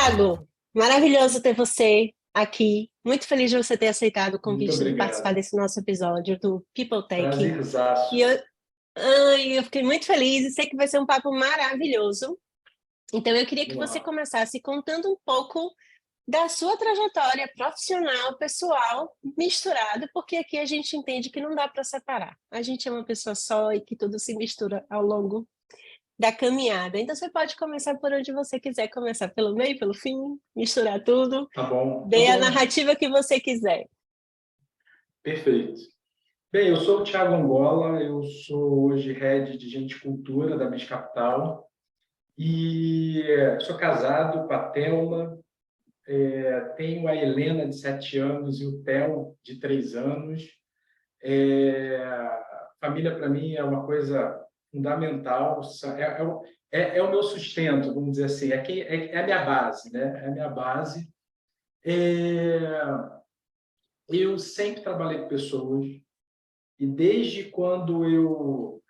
Tiago, maravilhoso ter você aqui. Muito feliz de você ter aceitado o Muito convite de participar obrigado. desse nosso episódio do People Tech. E Prazerzaço. eu fiquei muito feliz e sei que vai ser um papo maravilhoso. Então, eu queria que Vamos você lá. começasse contando um pouco da sua trajetória profissional, pessoal, misturado, porque aqui a gente entende que não dá para separar. A gente é uma pessoa só e que tudo se mistura ao longo da caminhada. Então, você pode começar por onde você quiser, começar pelo meio, pelo fim, misturar tudo, Tá bom, tá dê a bom. narrativa que você quiser. Perfeito. Bem, eu sou o Thiago Angola, eu sou hoje Head de Gente e Cultura da Bis Capital e sou casado com a Thelma, tenho a Helena de 7 anos e o Theo de 3 anos. Família para mim é uma coisa fundamental, é o meu sustento, vamos dizer assim, é a minha base, né? É a minha base. Eu sempre trabalhei com pessoas e desde quando eu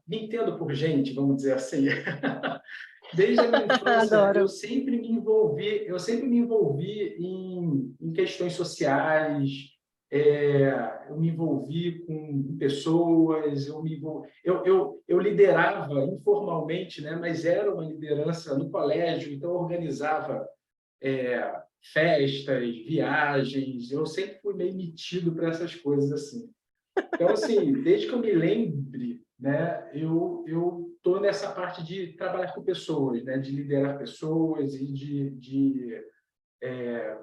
me entendo por gente, vamos dizer assim, desde a minha infância Adoro. eu sempre me envolvi em questões sociais, eu me envolvi com pessoas, eu liderava informalmente, né, mas era uma liderança no colégio, então eu organizava festas, viagens, eu sempre fui meio metido para essas coisas assim. Então, assim, desde que eu me lembre, né, eu estou nessa parte de trabalhar com pessoas, né, de liderar pessoas e de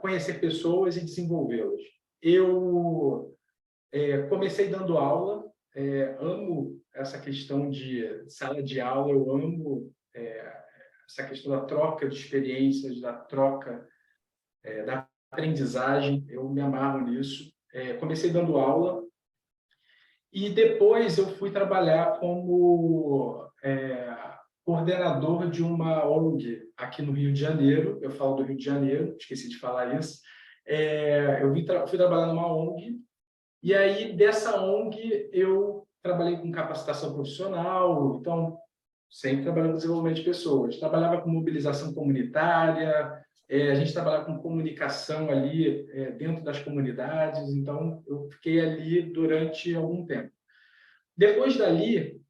conhecer pessoas e desenvolvê-las. Eu comecei dando aula, amo essa questão de sala de aula, eu amo essa questão da troca de experiências, da troca da aprendizagem, eu me amarro nisso. Comecei dando aula e depois eu fui trabalhar como coordenador de uma ONG aqui no Rio de Janeiro. Eu falo do Rio de Janeiro, esqueci de falar isso. Fui trabalhar numa ONG e aí dessa ONG eu trabalhei com capacitação profissional, então sempre trabalhando com desenvolvimento de pessoas. Trabalhava com mobilização comunitária, a gente trabalhava com comunicação ali dentro das comunidades, então eu fiquei ali durante algum tempo. Depois dali,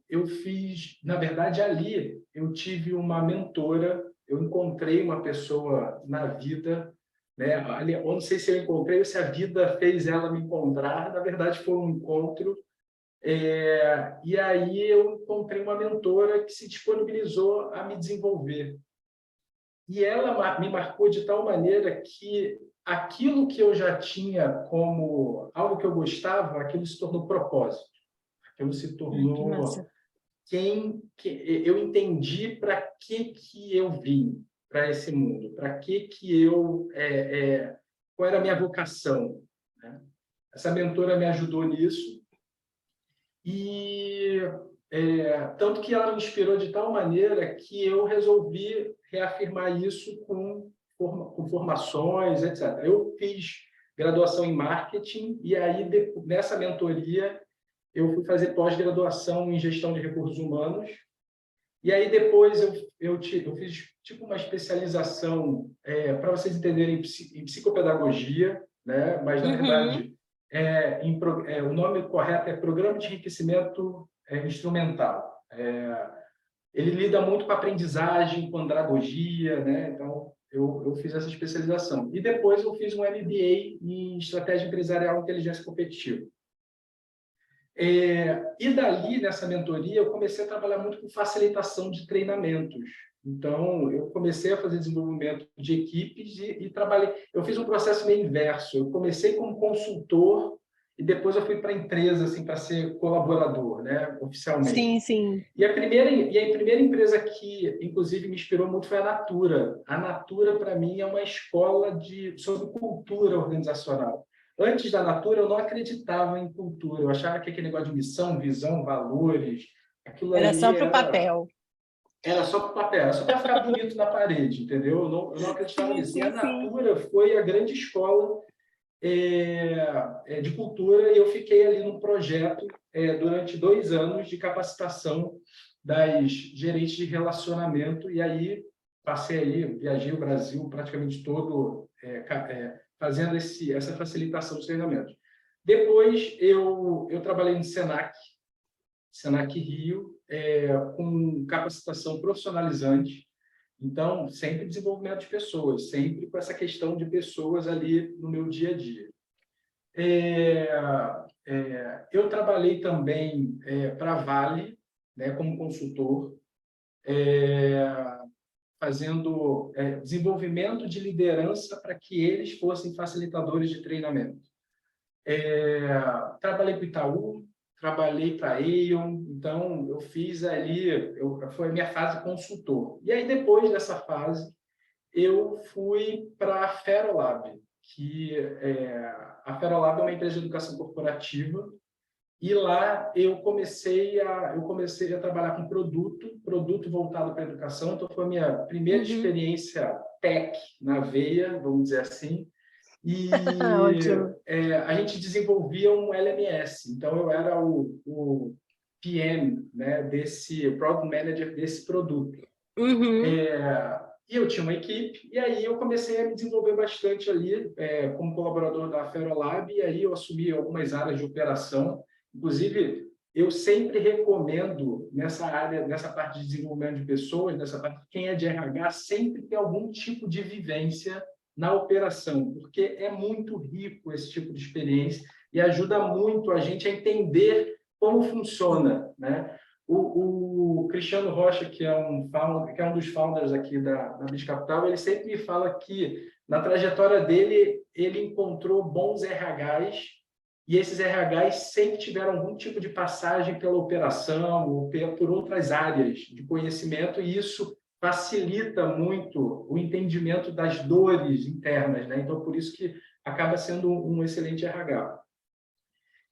eu fiz, na verdade, ali eu tive uma mentora, eu encontrei uma pessoa na vida, né? Ali, eu não sei se eu encontrei ou se a vida fez ela me encontrar, na verdade foi um encontro, e aí eu encontrei uma mentora que se disponibilizou a me desenvolver. E ela me marcou de tal maneira que aquilo que eu já tinha como algo que eu gostava, aquilo se tornou propósito. Aquilo se Que tornou massa. eu entendi para que eu vim para esse mundo, para que eu qual era a minha vocação, né? Essa mentora me ajudou nisso e tanto que ela me inspirou de tal maneira que eu resolvi reafirmar isso com formações, etc. Eu fiz graduação em marketing e aí, nessa mentoria, eu fui fazer pós-graduação em gestão de recursos humanos. E aí, depois, eu fiz tipo uma especialização, para vocês entenderem, em psicopedagogia, né? Mas, na Uhum. verdade, o nome correto é Programa de Enriquecimento Instrumental. Ele lida muito com aprendizagem, com andragogia, né? Então, eu fiz essa especialização. E depois eu fiz um MBA em Estratégia Empresarial e Inteligência Competitiva. E dali, nessa mentoria, eu comecei a trabalhar muito com facilitação de treinamentos. Então, eu comecei a fazer desenvolvimento de equipes e trabalhei. Eu fiz um processo meio inverso. Eu comecei como consultor e depois eu fui para a empresa assim, para ser colaborador, né, oficialmente. Sim, sim. E a primeira empresa que, inclusive, me inspirou muito foi a Natura. A Natura, para mim, é uma escola sobre cultura organizacional. Antes da Natura, eu não acreditava em cultura. Eu achava que aquele negócio de missão, visão, valores, aquilo Era ali só para o papel. era só para papel, era só para ficar bonito na parede, entendeu? Eu não acreditava Sim, nisso. E a sim, sim. Natura foi a grande escola de cultura e eu fiquei ali num projeto durante 2 anos de capacitação das gerentes de relacionamento e aí passei aí, viajei o Brasil praticamente todo, fazendo essa facilitação dos treinamentos. Depois, eu trabalhei no Senac Rio, com capacitação profissionalizante. Então, sempre desenvolvimento de pessoas, sempre com essa questão de pessoas ali no meu dia a dia. Eu trabalhei também para a Vale, né, como consultor, fazendo desenvolvimento de liderança para que eles fossem facilitadores de treinamento. Trabalhei para o Itaú, trabalhei para a Aon, então eu fiz ali, foi a minha fase consultor. E aí, depois dessa fase, eu fui para a Ferolab, que a Ferolab é uma empresa de educação corporativa, e lá eu comecei a trabalhar com produto voltado para a educação. Então, foi a minha primeira experiência tech na veia, vamos dizer assim. E a gente desenvolvia um LMS. Então, eu era o PM, né, desse Product Manager desse produto. E eu tinha uma equipe, e aí eu comecei a me desenvolver bastante ali como colaborador da Ferolab, e aí eu assumi algumas áreas de operação. Inclusive, eu sempre recomendo nessa área, nessa parte de desenvolvimento de pessoas, nessa parte, quem é de RH, sempre ter algum tipo de vivência na operação, porque é muito rico esse tipo de experiência e ajuda muito a gente a entender como funciona, né? O Cristiano Rocha, que é um dos founders aqui da Biz Capital, ele sempre me fala que, na trajetória dele, ele encontrou bons RHs, e esses RHs sempre tiveram algum tipo de passagem pela operação ou por outras áreas de conhecimento, e isso facilita muito o entendimento das dores internas, né? Então, por isso que acaba sendo um excelente RH.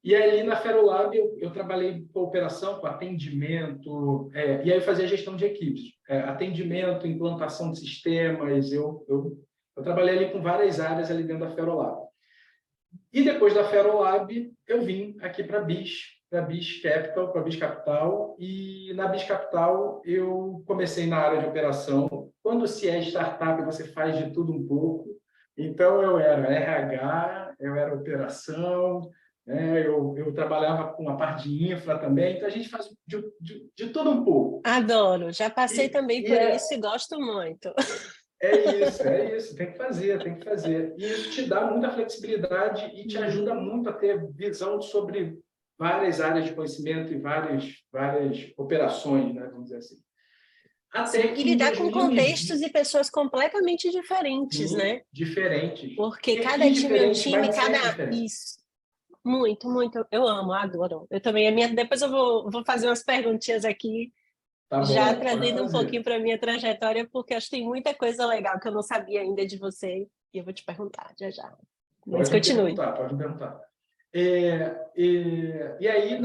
E ali na Ferolab eu trabalhei com operação, com atendimento, e aí eu fazia gestão de equipes, atendimento, implantação de sistemas, eu trabalhei ali com várias áreas ali dentro da Ferolab. E depois da Ferolab eu vim aqui para a Biz Capital, e na Biz Capital eu comecei na área de operação. Quando se é startup, você faz de tudo um pouco. Então, eu era RH, eu era operação, eu trabalhava com a parte de infra também, então a gente faz de tudo um pouco. Adoro, já passei também por isso e gosto muito. É isso, tem que fazer, tem que fazer. E isso te dá muita flexibilidade e te ajuda muito a ter visão sobre várias áreas de conhecimento e várias operações, né, vamos dizer assim. Até que e lidar com contextos e pessoas completamente diferentes, né? Diferentes. Porque cada time é um time, isso. Muito, muito. Eu amo, adoro. Eu também, depois eu vou fazer umas perguntinhas aqui, já trazendo um pouquinho para a minha trajetória, porque acho que tem muita coisa legal que eu não sabia ainda de você, e eu vou te perguntar já já. Mas continue. Pode me perguntar. E aí,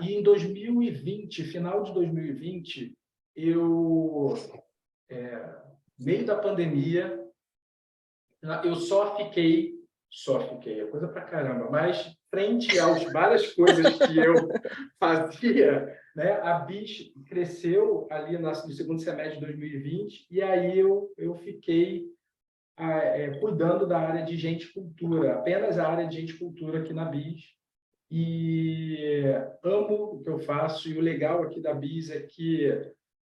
em 2020, final de 2020, meio da pandemia, eu só fiquei, é coisa pra caramba, mas frente às várias coisas que eu fazia, né, a Biz cresceu ali no segundo semestre de 2020, e aí eu fiquei cuidando da área de gente e cultura, apenas a área de gente e cultura aqui na Biz. E amo o que eu faço, e o legal aqui da Biz é que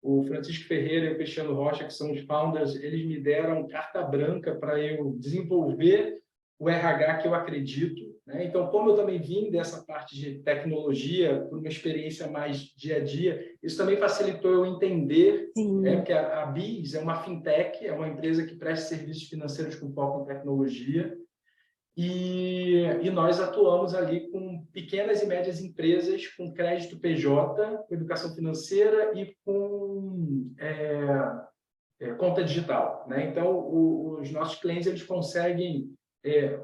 o Francisco Ferreira e o Cristiano Rocha, que são os founders, eles me deram carta branca para eu desenvolver o RH que eu acredito, né? Então, como eu também vim dessa parte de tecnologia, por uma experiência mais dia a dia, isso também facilitou eu entender, porque a Biz é uma fintech, é uma empresa que presta serviços financeiros com foco em tecnologia, e nós atuamos ali com pequenas e médias empresas com crédito PJ, com educação financeira e com conta digital, né? Então, os nossos clientes eles conseguem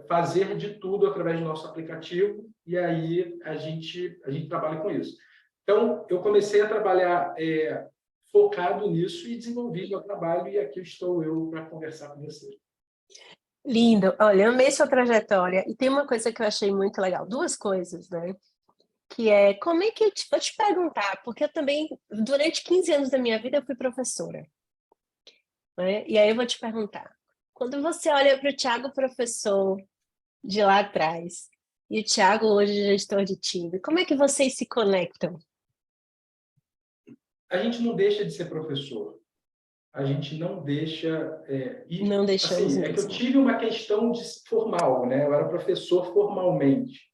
fazer de tudo através do nosso aplicativo, e aí a gente trabalha com isso. Então, eu comecei a trabalhar focado nisso e desenvolvi meu trabalho, e aqui estou eu para conversar com você. Lindo. Olha, eu amei sua trajetória, e tem uma coisa que eu achei muito legal, duas coisas, né? que é como é que vou te perguntar, porque eu também, durante 15 anos da minha vida, eu fui professora, né? E aí eu vou te perguntar, quando você olha para o Thiago professor de lá atrás e o Thiago hoje gestor de time, como é que vocês se conectam? A gente não deixa de ser professor. A gente não deixa... e, Não deixamos assim, é que eu mesmo. tive uma questão formal, né? Eu era professor formalmente.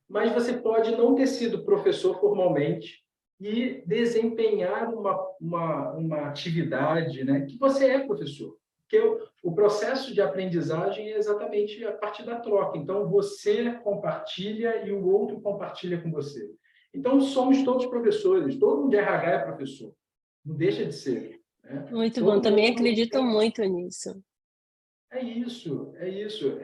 Mas você pode não ter sido professor formalmente e desempenhar uma atividade, né, que você é professor. Porque o processo de aprendizagem é exatamente a partir da troca. Então, você compartilha e o outro compartilha com você. Então, somos todos professores. Todo mundo de RH é professor. Não deixa de ser. Né? Muito bom, Todo também mundo acredito tem... muito nisso. É isso, é isso.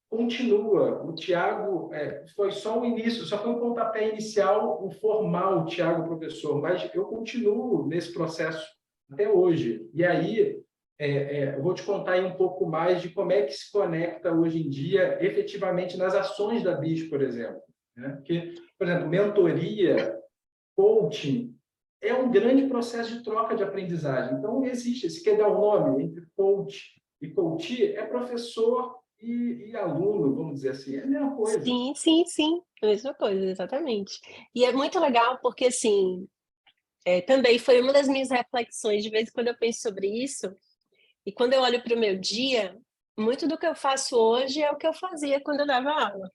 Continua. O Tiago foi só o início, só foi um pontapé inicial, o formal Tiago professor, mas eu continuo nesse processo até hoje. E aí, eu vou te contar aí um pouco mais de como é que se conecta hoje em dia, efetivamente, nas ações da BIS, por exemplo. Né? Porque, por exemplo, mentoria, coaching, é um grande processo de troca de aprendizagem. Então, existe, se quer dar um nome entre coach e coachee, é professor e aluno, vamos dizer assim, é a mesma coisa. Sim, sim, sim, a mesma coisa, exatamente. E é muito legal porque, assim, também foi uma das minhas reflexões, de vez em quando eu penso sobre isso, e quando eu olho para o meu dia, muito do que eu faço hoje é o que eu fazia quando eu dava aula,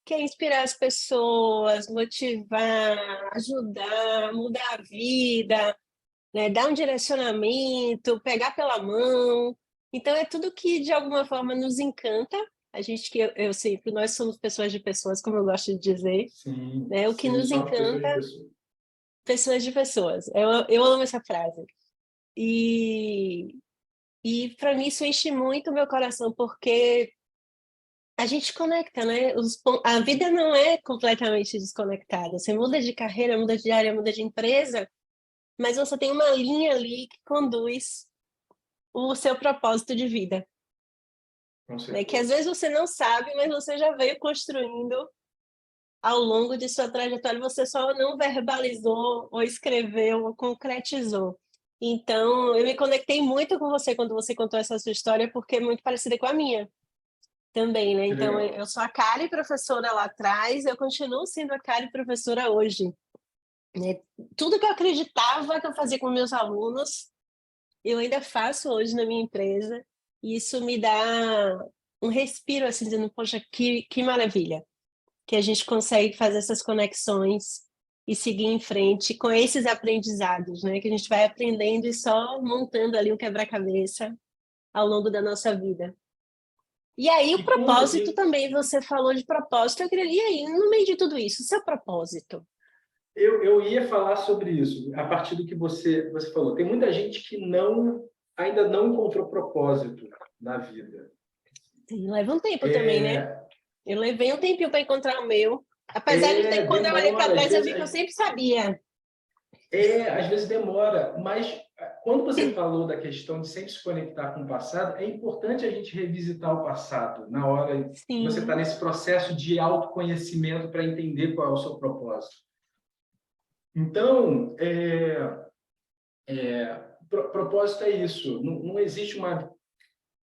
que é inspirar as pessoas, motivar, ajudar, mudar a vida, né, dar um direcionamento, pegar pela mão. Então é tudo que de alguma forma nos encanta. A gente que eu sempre, nós somos pessoas de pessoas, como eu gosto de dizer, Sim, né? O que sim, nos são as pessoas encanta, de pessoa. pessoas de pessoas. Eu amo essa frase. E para mim isso enche muito o meu coração, porque a gente conecta, né? A vida não é completamente desconectada. Você muda de carreira, muda de área, muda de empresa, mas você tem uma linha ali que conduz o seu propósito de vida, Com né? Que às certeza. vezes você não sabe, mas você já veio construindo ao longo de sua trajetória, você só não verbalizou, ou escreveu, ou concretizou. Então, eu me conectei muito com você quando você contou essa sua história, porque é muito parecida com a minha também, né? Que Então, legal. eu sou a Kari professora lá atrás, eu continuo sendo a Kari professora hoje, né? Tudo que eu acreditava que eu fazia com meus alunos, eu ainda faço hoje na minha empresa, e isso me dá um respiro, assim, dizendo, poxa, que maravilha, que a gente consegue fazer essas conexões e seguir em frente com esses aprendizados, né? Que a gente vai aprendendo e só montando ali um quebra-cabeça ao longo da nossa vida. E aí, o E como propósito também, você falou de propósito, eu queria, e aí, no meio de tudo isso, o seu propósito? eu ia falar sobre isso, a partir do que você falou. Tem muita gente que ainda não encontrou propósito na vida. Sim, leva um tempo também, né? É, Eu levei um tempinho para encontrar o meu. Apesar de que quando eu olhei para demora, trás, eu vi que eu sempre sabia. às vezes demora, mas quando você falou da questão de sempre se conectar com o passado, é importante a gente revisitar o passado na hora que você está Sim, nesse processo de autoconhecimento para entender qual é o seu propósito. Então, propósito é isso. Não, não existe uma,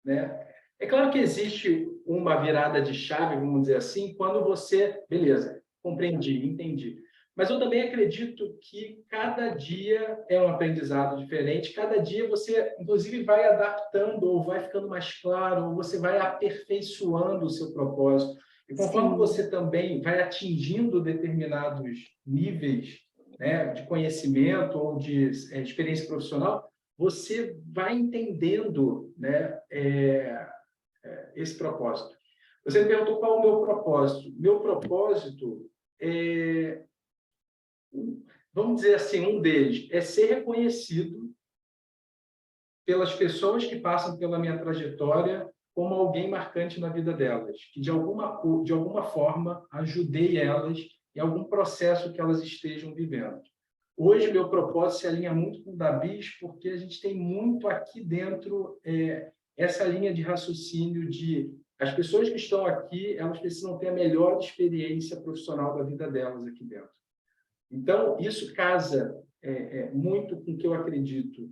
né? É claro que existe uma virada de chave, vamos dizer assim, quando você, beleza, compreendi, entendi. Mas eu também acredito que cada dia é um aprendizado diferente, cada dia você, inclusive, vai adaptando, ou vai ficando mais claro, ou você vai aperfeiçoando o seu propósito. E conforme sim, você também vai atingindo determinados níveis, né, de conhecimento ou de experiência profissional, você vai entendendo, né, esse propósito. Você me perguntou qual é o meu propósito. Meu propósito é, vamos dizer assim, um deles é ser reconhecido pelas pessoas que passam pela minha trajetória como alguém marcante na vida delas, que de alguma forma ajudei elas em algum processo que elas estejam vivendo. Hoje, meu propósito se alinha muito com o da BIS, porque a gente tem muito aqui dentro essa linha de raciocínio de As pessoas que estão aqui, elas precisam ter a melhor experiência profissional da vida delas aqui dentro. Então, isso casa muito com o que eu acredito.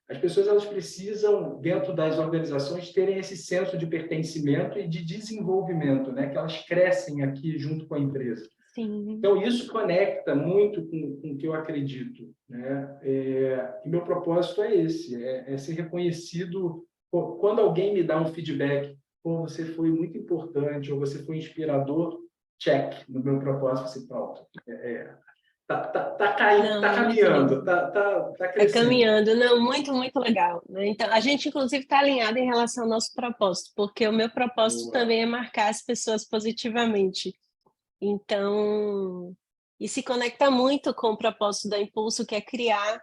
As pessoas elas precisam, dentro das organizações, terem esse senso de pertencimento e de desenvolvimento, né? Que elas crescem aqui junto com a empresa. Sim. Então, isso conecta muito com o que eu acredito, né? E meu propósito é esse, é ser reconhecido. Quando alguém me dá um feedback, pô, você foi muito importante, ou você foi inspirador, check no meu propósito, você pronto. Tá caindo, Não, tá muito caminhando, lindo. tá Tá crescendo. caminhando, não, muito, muito legal, né? Então, a gente, inclusive, está alinhado em relação ao nosso propósito, porque o meu propósito Boa. também é marcar as pessoas positivamente. Então, e se conecta muito com o propósito da Impulso, que é criar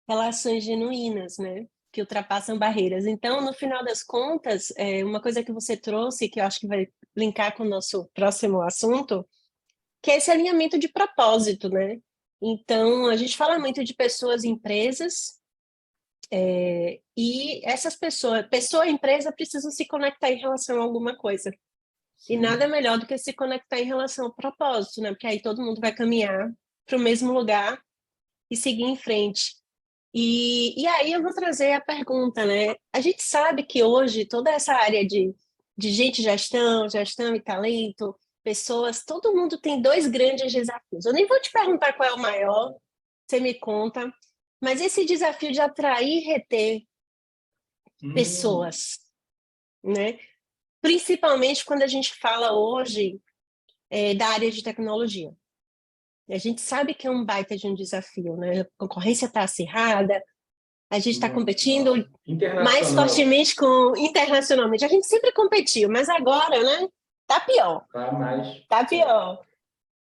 relações genuínas, né? Que ultrapassam barreiras. Então, no final das contas, uma coisa que você trouxe, que eu acho que vai linkar com o nosso próximo assunto, que é esse alinhamento de propósito, né? Então, a gente fala muito de pessoas e empresas, e essas pessoas, pessoa e empresa precisam se conectar em relação a alguma coisa. E nada Sim. melhor do que se conectar em relação ao propósito, né? Porque aí todo mundo vai caminhar para o mesmo lugar e seguir em frente. E aí eu vou trazer a pergunta, né? A gente sabe que hoje toda essa área de gente, gestão e talento, pessoas, todo mundo tem dois grandes desafios. Eu nem vou te perguntar qual é o maior, você me conta, mas esse desafio de atrair e reter Hum, pessoas, né? Principalmente quando a gente fala hoje da área de tecnologia. A gente sabe que é um baita de um desafio, né? A concorrência está acirrada, a gente está muito, competindo nossa. mais Internacional, fortemente internacionalmente. A gente sempre competiu, mas agora, né? Tá pior, tá mais. tá pior.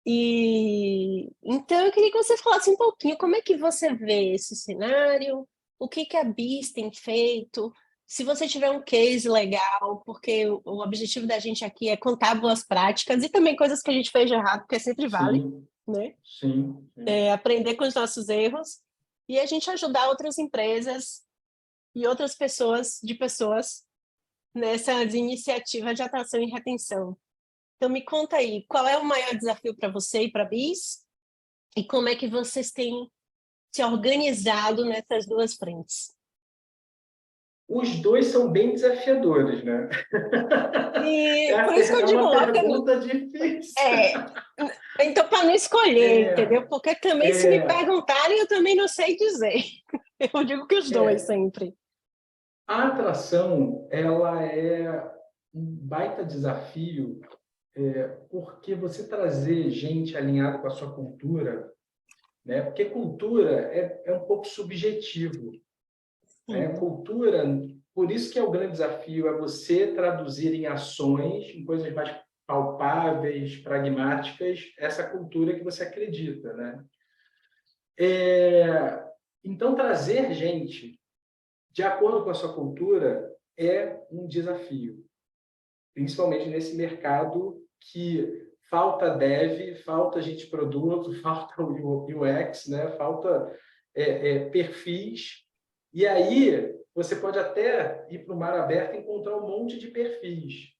E então eu queria que você falasse um pouquinho como é que você vê esse cenário, o que que a BIS tem feito, se você tiver um case legal, porque o objetivo da gente aqui é contar boas práticas e também coisas que a gente fez de errado, porque sempre vale, Sim, né? sim, sim. Aprender com os nossos erros e a gente ajudar outras empresas e outras pessoas nessas iniciativas de atração e retenção. Então me conta aí, qual é o maior desafio para você e para a BIS e como é que vocês têm se organizado nessas duas frentes? Os dois são bem desafiadores, né? E por isso que eu É digo, uma logo, pergunta difícil. é, então para não escolher, É, entendeu? Porque também se me é, perguntarem, eu também não sei dizer. Eu digo que os dois é. sempre. A atração, ela é um baita desafio, porque você trazer gente alinhada com a sua cultura, né? Porque cultura é um pouco subjetivo, né? Sim. Cultura, por isso que é o grande desafio, é você traduzir em ações, em coisas mais palpáveis, pragmáticas, essa cultura que você acredita, né? Então, trazer gente de acordo com a sua cultura é um desafio, principalmente nesse mercado que falta dev, falta gente de produto, falta o UX, né? Falta perfis. E aí você pode até ir para o mar aberto e encontrar um monte de perfis.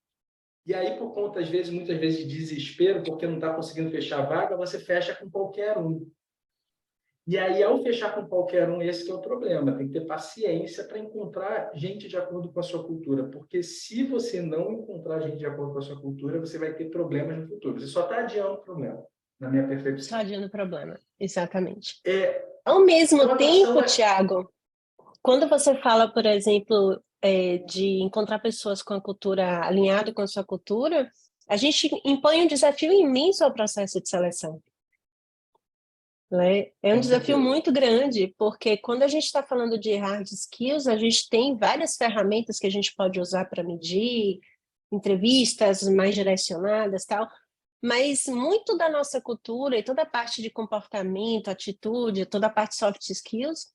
E aí, por conta, às vezes, muitas vezes, de desespero, porque não está conseguindo fechar a vaga, você fecha com qualquer um. E aí, ao fechar com qualquer um, esse que é o problema. Tem que ter paciência para encontrar gente de acordo com a sua cultura. Porque se você não encontrar gente de acordo com a sua cultura, você vai ter problemas no futuro. Você só está adiando o problema, na minha Só percepção. adiando o problema, exatamente. É, Ao mesmo então, a atração tempo, é... Tiago, quando você fala, por exemplo, de encontrar pessoas com a cultura alinhada com a sua cultura, a gente impõe um desafio imenso ao processo de seleção, né? É um Com desafio certeza. muito grande, porque quando a gente está falando de hard skills, a gente tem várias ferramentas que a gente pode usar para medir, entrevistas mais direcionadas, tal, mas muito da nossa cultura e toda a parte de comportamento, atitude, toda a parte soft skills,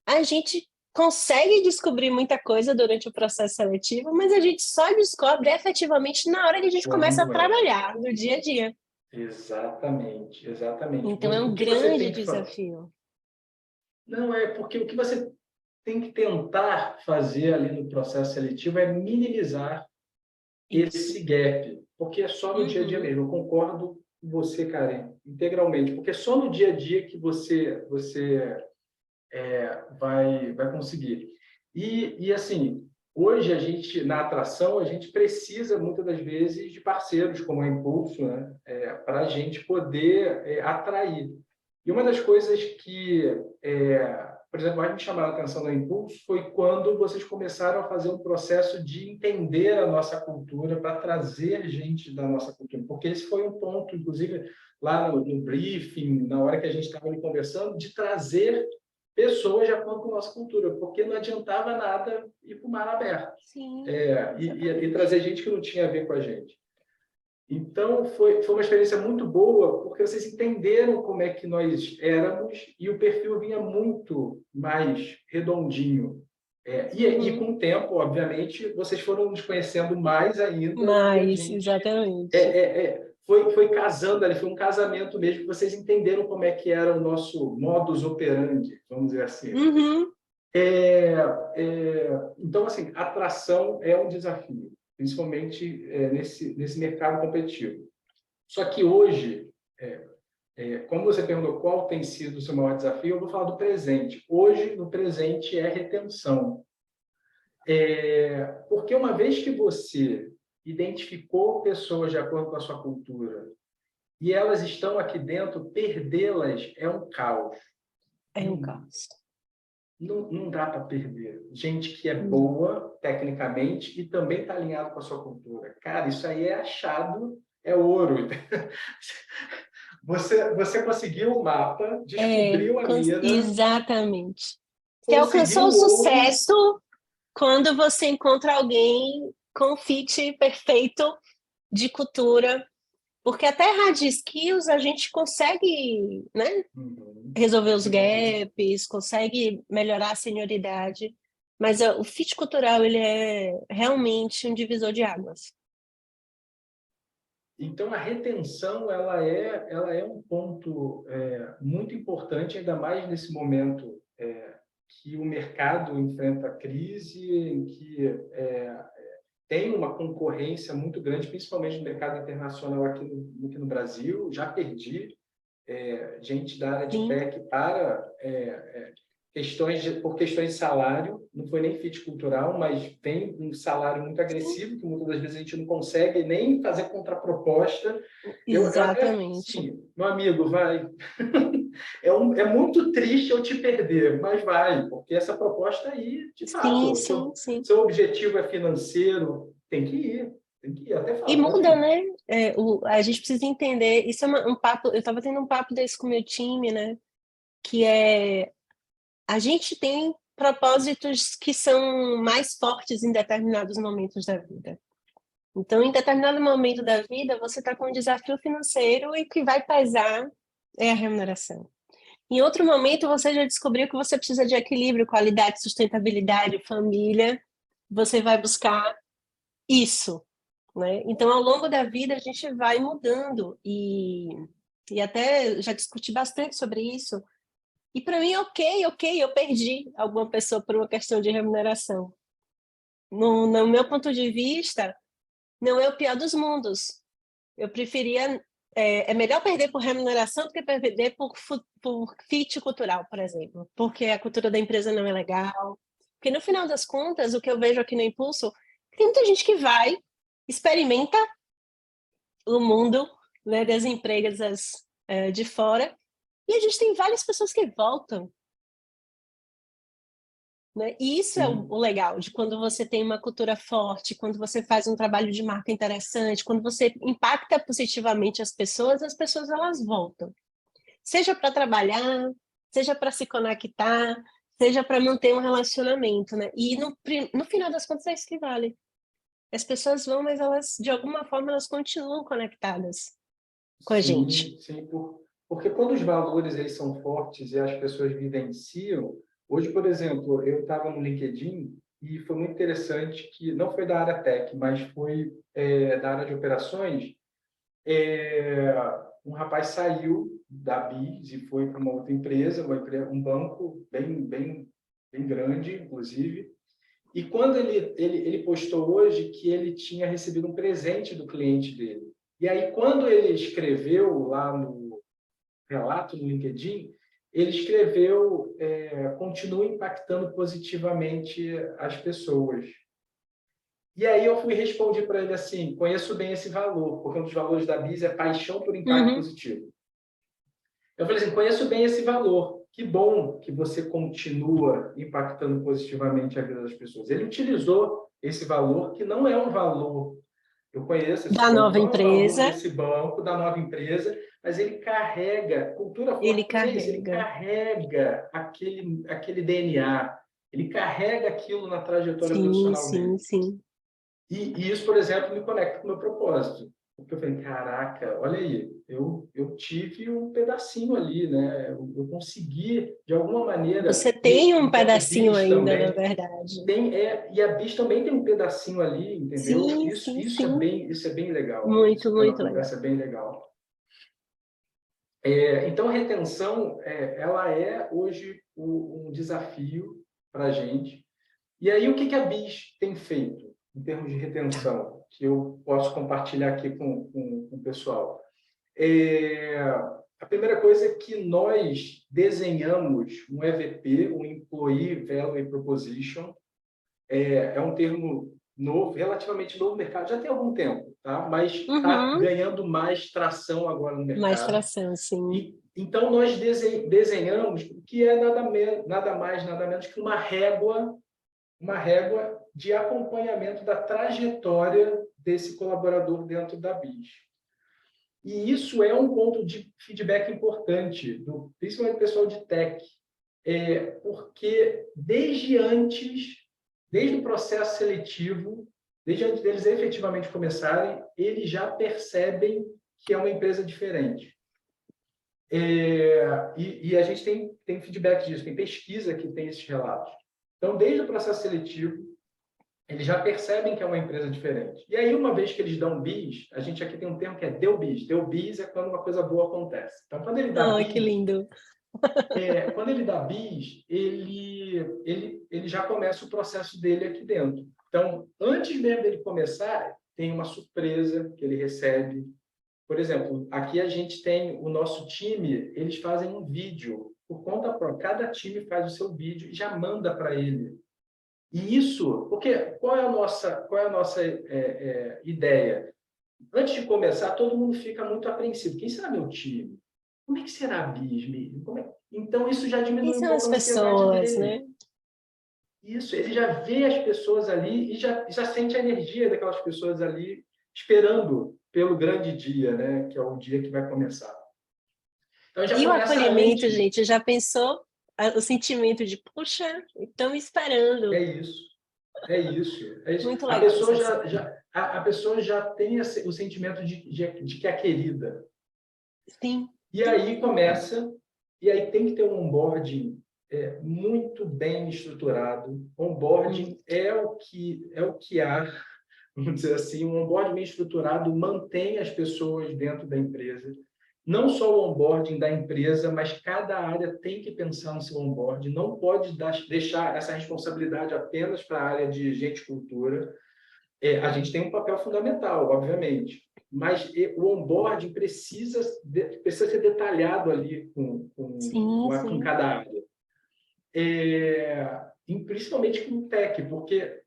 a gente consegue descobrir muita coisa durante o processo seletivo, mas a gente só descobre efetivamente na hora que a gente começa a Quando é. trabalhar, no dia a dia. Exatamente, exatamente. Então é O um que você grande tem que fazer? desafio. Não, é porque o que você tem que tentar fazer ali no processo seletivo é minimizar esse gap, porque é só no dia a dia mesmo. Eu concordo com você, Karen, integralmente, porque é só no dia a dia que você vai conseguir. E assim, hoje a gente, na atração, a gente precisa, muitas das vezes, de parceiros como a Impulso, né? Para a gente poder atrair. E uma das coisas que, por exemplo, mais me chamaram a atenção da Impulso foi quando vocês começaram a fazer um processo de entender a nossa cultura para trazer gente da nossa cultura. Porque esse foi um ponto, inclusive, lá no briefing, na hora que a gente estava ali conversando, de trazer pessoas de acordo com a nossa cultura, porque não adiantava nada ir para o mar aberto. Sim, e trazer gente que não tinha a ver com a gente. Então, foi uma experiência muito boa, porque vocês entenderam como é que nós éramos e o perfil vinha muito mais redondinho. E com o tempo, obviamente, vocês foram nos conhecendo mais ainda e a gente exatamente. foi casando ali, foi um casamento mesmo, que vocês entenderam como é que era o nosso modus operandi, vamos dizer assim. Então, assim, atração é um desafio, principalmente nesse mercado competitivo. Só que hoje, como você perguntou qual tem sido o seu maior desafio, eu vou falar do presente. Hoje, no presente, é retenção. Porque uma vez que você identificou pessoas de acordo com a sua cultura e elas estão aqui dentro, perdê-las é um caos. É um caos. Não dá para perder. Gente que é boa tecnicamente e também está alinhado com a sua cultura. Cara, isso aí é achado, é ouro. Você conseguiu o mapa, descobriu a mina. Exatamente. Você conseguiu alcançou o o ouro. sucesso quando você encontra alguém com fit perfeito de cultura, porque até hard skills a gente consegue, né, resolver os gaps, consegue melhorar a senioridade, mas o fit cultural ele é realmente um divisor de águas. Então, a retenção ela é um ponto muito importante, ainda mais nesse momento que o mercado enfrenta crise, em que tem uma concorrência muito grande, principalmente no mercado internacional aqui no Brasil. Já perdi gente da área de tech para por questões de salário, não foi nem fit cultural, mas tem um salário muito agressivo, que muitas das vezes a gente não consegue nem fazer contraproposta. Exatamente. Sim, meu amigo, vai. É muito triste eu te perder, mas vai, porque essa proposta aí, de fato, sim. seu objetivo é financeiro, tem que ir. Até falar, E muda, né? A gente precisa entender. Isso é um papo. Eu estava tendo um papo desse com o meu time, né? Que a gente tem propósitos que são mais fortes em determinados momentos da vida. Então, em determinado momento da vida, você está com um desafio financeiro e o que vai pesar é a remuneração. Em outro momento, você já descobriu que você precisa de equilíbrio, qualidade, sustentabilidade, família. Você vai buscar isso, né? Então, ao longo da vida, a gente vai mudando e até já discuti bastante sobre isso. E para mim, ok, eu perdi alguma pessoa por uma questão de remuneração. No meu ponto de vista, não é o pior dos mundos. Eu preferia... É melhor perder por remuneração do que perder por fit cultural, por exemplo. Porque a cultura da empresa não é legal. Porque, no final das contas, o que eu vejo aqui no Impulso, tem muita gente que vai, experimenta o mundo, né, das empresas de fora, e a gente tem várias pessoas que voltam. Né? E isso é o legal de quando você tem uma cultura forte, quando você faz um trabalho de marca interessante, quando você impacta positivamente as pessoas elas voltam. Seja para trabalhar, seja para se conectar, seja para manter um relacionamento, né? E no final das contas é isso que vale. As pessoas vão, mas elas, de alguma forma, elas continuam conectadas com a gente. Sim, porque quando os valores eles são fortes e as pessoas vivenciam. Hoje, por exemplo, eu estava no LinkedIn e foi muito interessante que não foi da área tech, mas foi da área de operações. Um rapaz saiu da BIS e foi para uma outra empresa, um banco bem grande, inclusive, E quando ele postou hoje que ele tinha recebido um presente do cliente dele. E aí, quando ele escreveu lá no relato no LinkedIn, ele escreveu continua impactando positivamente as pessoas. E aí eu fui responder para ele assim, conheço bem esse valor, porque um dos valores da BIS é paixão por impacto positivo. Eu falei assim, conheço bem esse valor. Que bom que você continua impactando positivamente a vida das pessoas. Ele utilizou esse valor, que não é um valor. Eu conheço esse Da banco, nova não é um valor empresa, desse banco, da nova empresa, mas ele carrega, cultura ele forte também é isso, ele carrega. carrega aquele DNA, ele carrega aquilo na trajetória Sim, profissional sim, dele. sim. E isso, por exemplo, me conecta com o meu propósito. Porque eu falei, caraca, olha aí, eu tive um pedacinho ali, né? Eu consegui, de alguma maneira, Você tem um enquanto pedacinho bis ainda, na também, verdade. e a bis também tem um pedacinho ali, entendeu? Sim, Isso, sim, isso é sim. bem, isso é bem legal. Muito, Isso, quando muito legal. acontece, é bem legal. Então, a retenção, ela é hoje um desafio para a gente. E aí, o que a BIS tem feito em termos de retenção, que eu posso compartilhar aqui com o pessoal? A primeira coisa é que nós desenhamos um EVP, um Employee Value Proposition. É um termo novo, relativamente novo no mercado, já tem algum tempo, tá? Mas está Uhum. ganhando mais tração agora no Mais mercado. tração, sim. Então, nós desenhamos o que é nada mais, nada menos que uma régua de acompanhamento da trajetória desse colaborador dentro da BIS. E isso é um ponto de feedback importante, principalmente do pessoal de tech, porque desde o processo seletivo, desde antes deles efetivamente começarem, eles já percebem que é uma empresa diferente. E a gente tem feedback disso, tem pesquisa que tem esses relatos. Então, desde o processo seletivo, eles já percebem que é uma empresa diferente. E aí, uma vez que eles dão bis, a gente aqui tem um termo que é deu bis. Deu bis é quando uma coisa boa acontece. Então, quando ele dá Ai, que bis, lindo. quando ele dá bis, ele já começa o processo dele aqui dentro. Então, antes mesmo dele começar, tem uma surpresa que ele recebe. Por exemplo, aqui a gente tem o nosso time, eles fazem um vídeo por conta própria. Cada time faz o seu vídeo e já manda para ele. E isso, porque qual é a nossa ideia? Antes de começar, todo mundo fica muito apreensivo. Quem será meu time? Como é que será a BIS? Então, isso já Quem diminui um são pouco as a ansiedade pessoas, dele. né? Isso, ele já vê as pessoas ali e já sente a energia daquelas pessoas ali esperando pelo grande dia, né? Que é o dia que vai começar. Então, já E o começa acolhimento, antes. gente, já pensou o sentimento de, puxa, estão É esperando. isso. É isso. É isso. Muito A legal pessoa essa a pessoa já tem o sentimento de que é querida. Sim, E sim. aí começa, e aí tem que ter um onboarding muito bem estruturado. Onboarding é o que há, vamos dizer assim, um onboarding bem estruturado mantém as pessoas dentro da empresa. Não só o onboarding da empresa, mas cada área tem que pensar no seu onboarding. Não pode deixar essa responsabilidade apenas para a área de gente e cultura. A gente tem um papel fundamental, obviamente, mas o onboarding precisa ser detalhado ali Sim, com sim. cada área. E principalmente com o tech, porque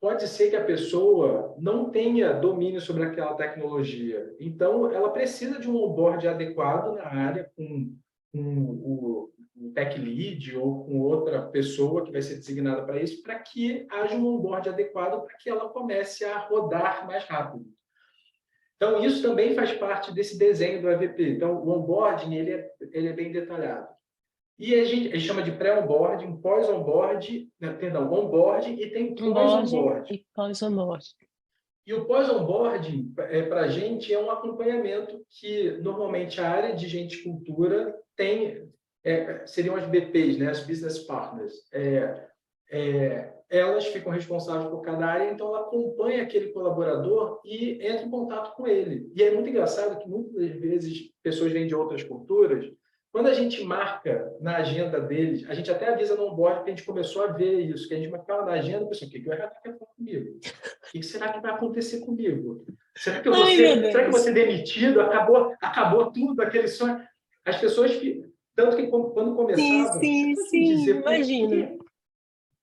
pode ser que a pessoa não tenha domínio sobre aquela tecnologia. Então, ela precisa de um onboard adequado na área, com o tech lead ou com outra pessoa que vai ser designada para isso, para que haja um onboard adequado para que ela comece a rodar mais rápido. Então, isso também faz parte desse desenho do EVP. Então, o onboarding ele é bem detalhado. E a gente chama de pré-onboarding, pós-onboarding, perdão, onboarding e tem Onboarding pós-onboarding. e pós-onboarding. E o pós-onboarding, para a gente, é um acompanhamento que, normalmente, a área de gente e cultura tem, seriam as BPs, né, as Business Partners. Elas ficam responsáveis por cada área, então ela acompanha aquele colaborador e entra em contato com ele. E é muito engraçado que, muitas vezes, pessoas vêm de outras culturas Quando a gente marca na agenda deles, a gente até avisa no onboard que a gente começou a ver isso, que a gente marcava na agenda, pessoal, o que o RH quer falar comigo? O que será que vai acontecer comigo? Será que eu vou Ai, meu será que eu vou Deus. ser demitido? Acabou tudo, aquele sonho. As pessoas que, tanto que quando Sim, começavam, você sim, pode me sim, dizer imagino.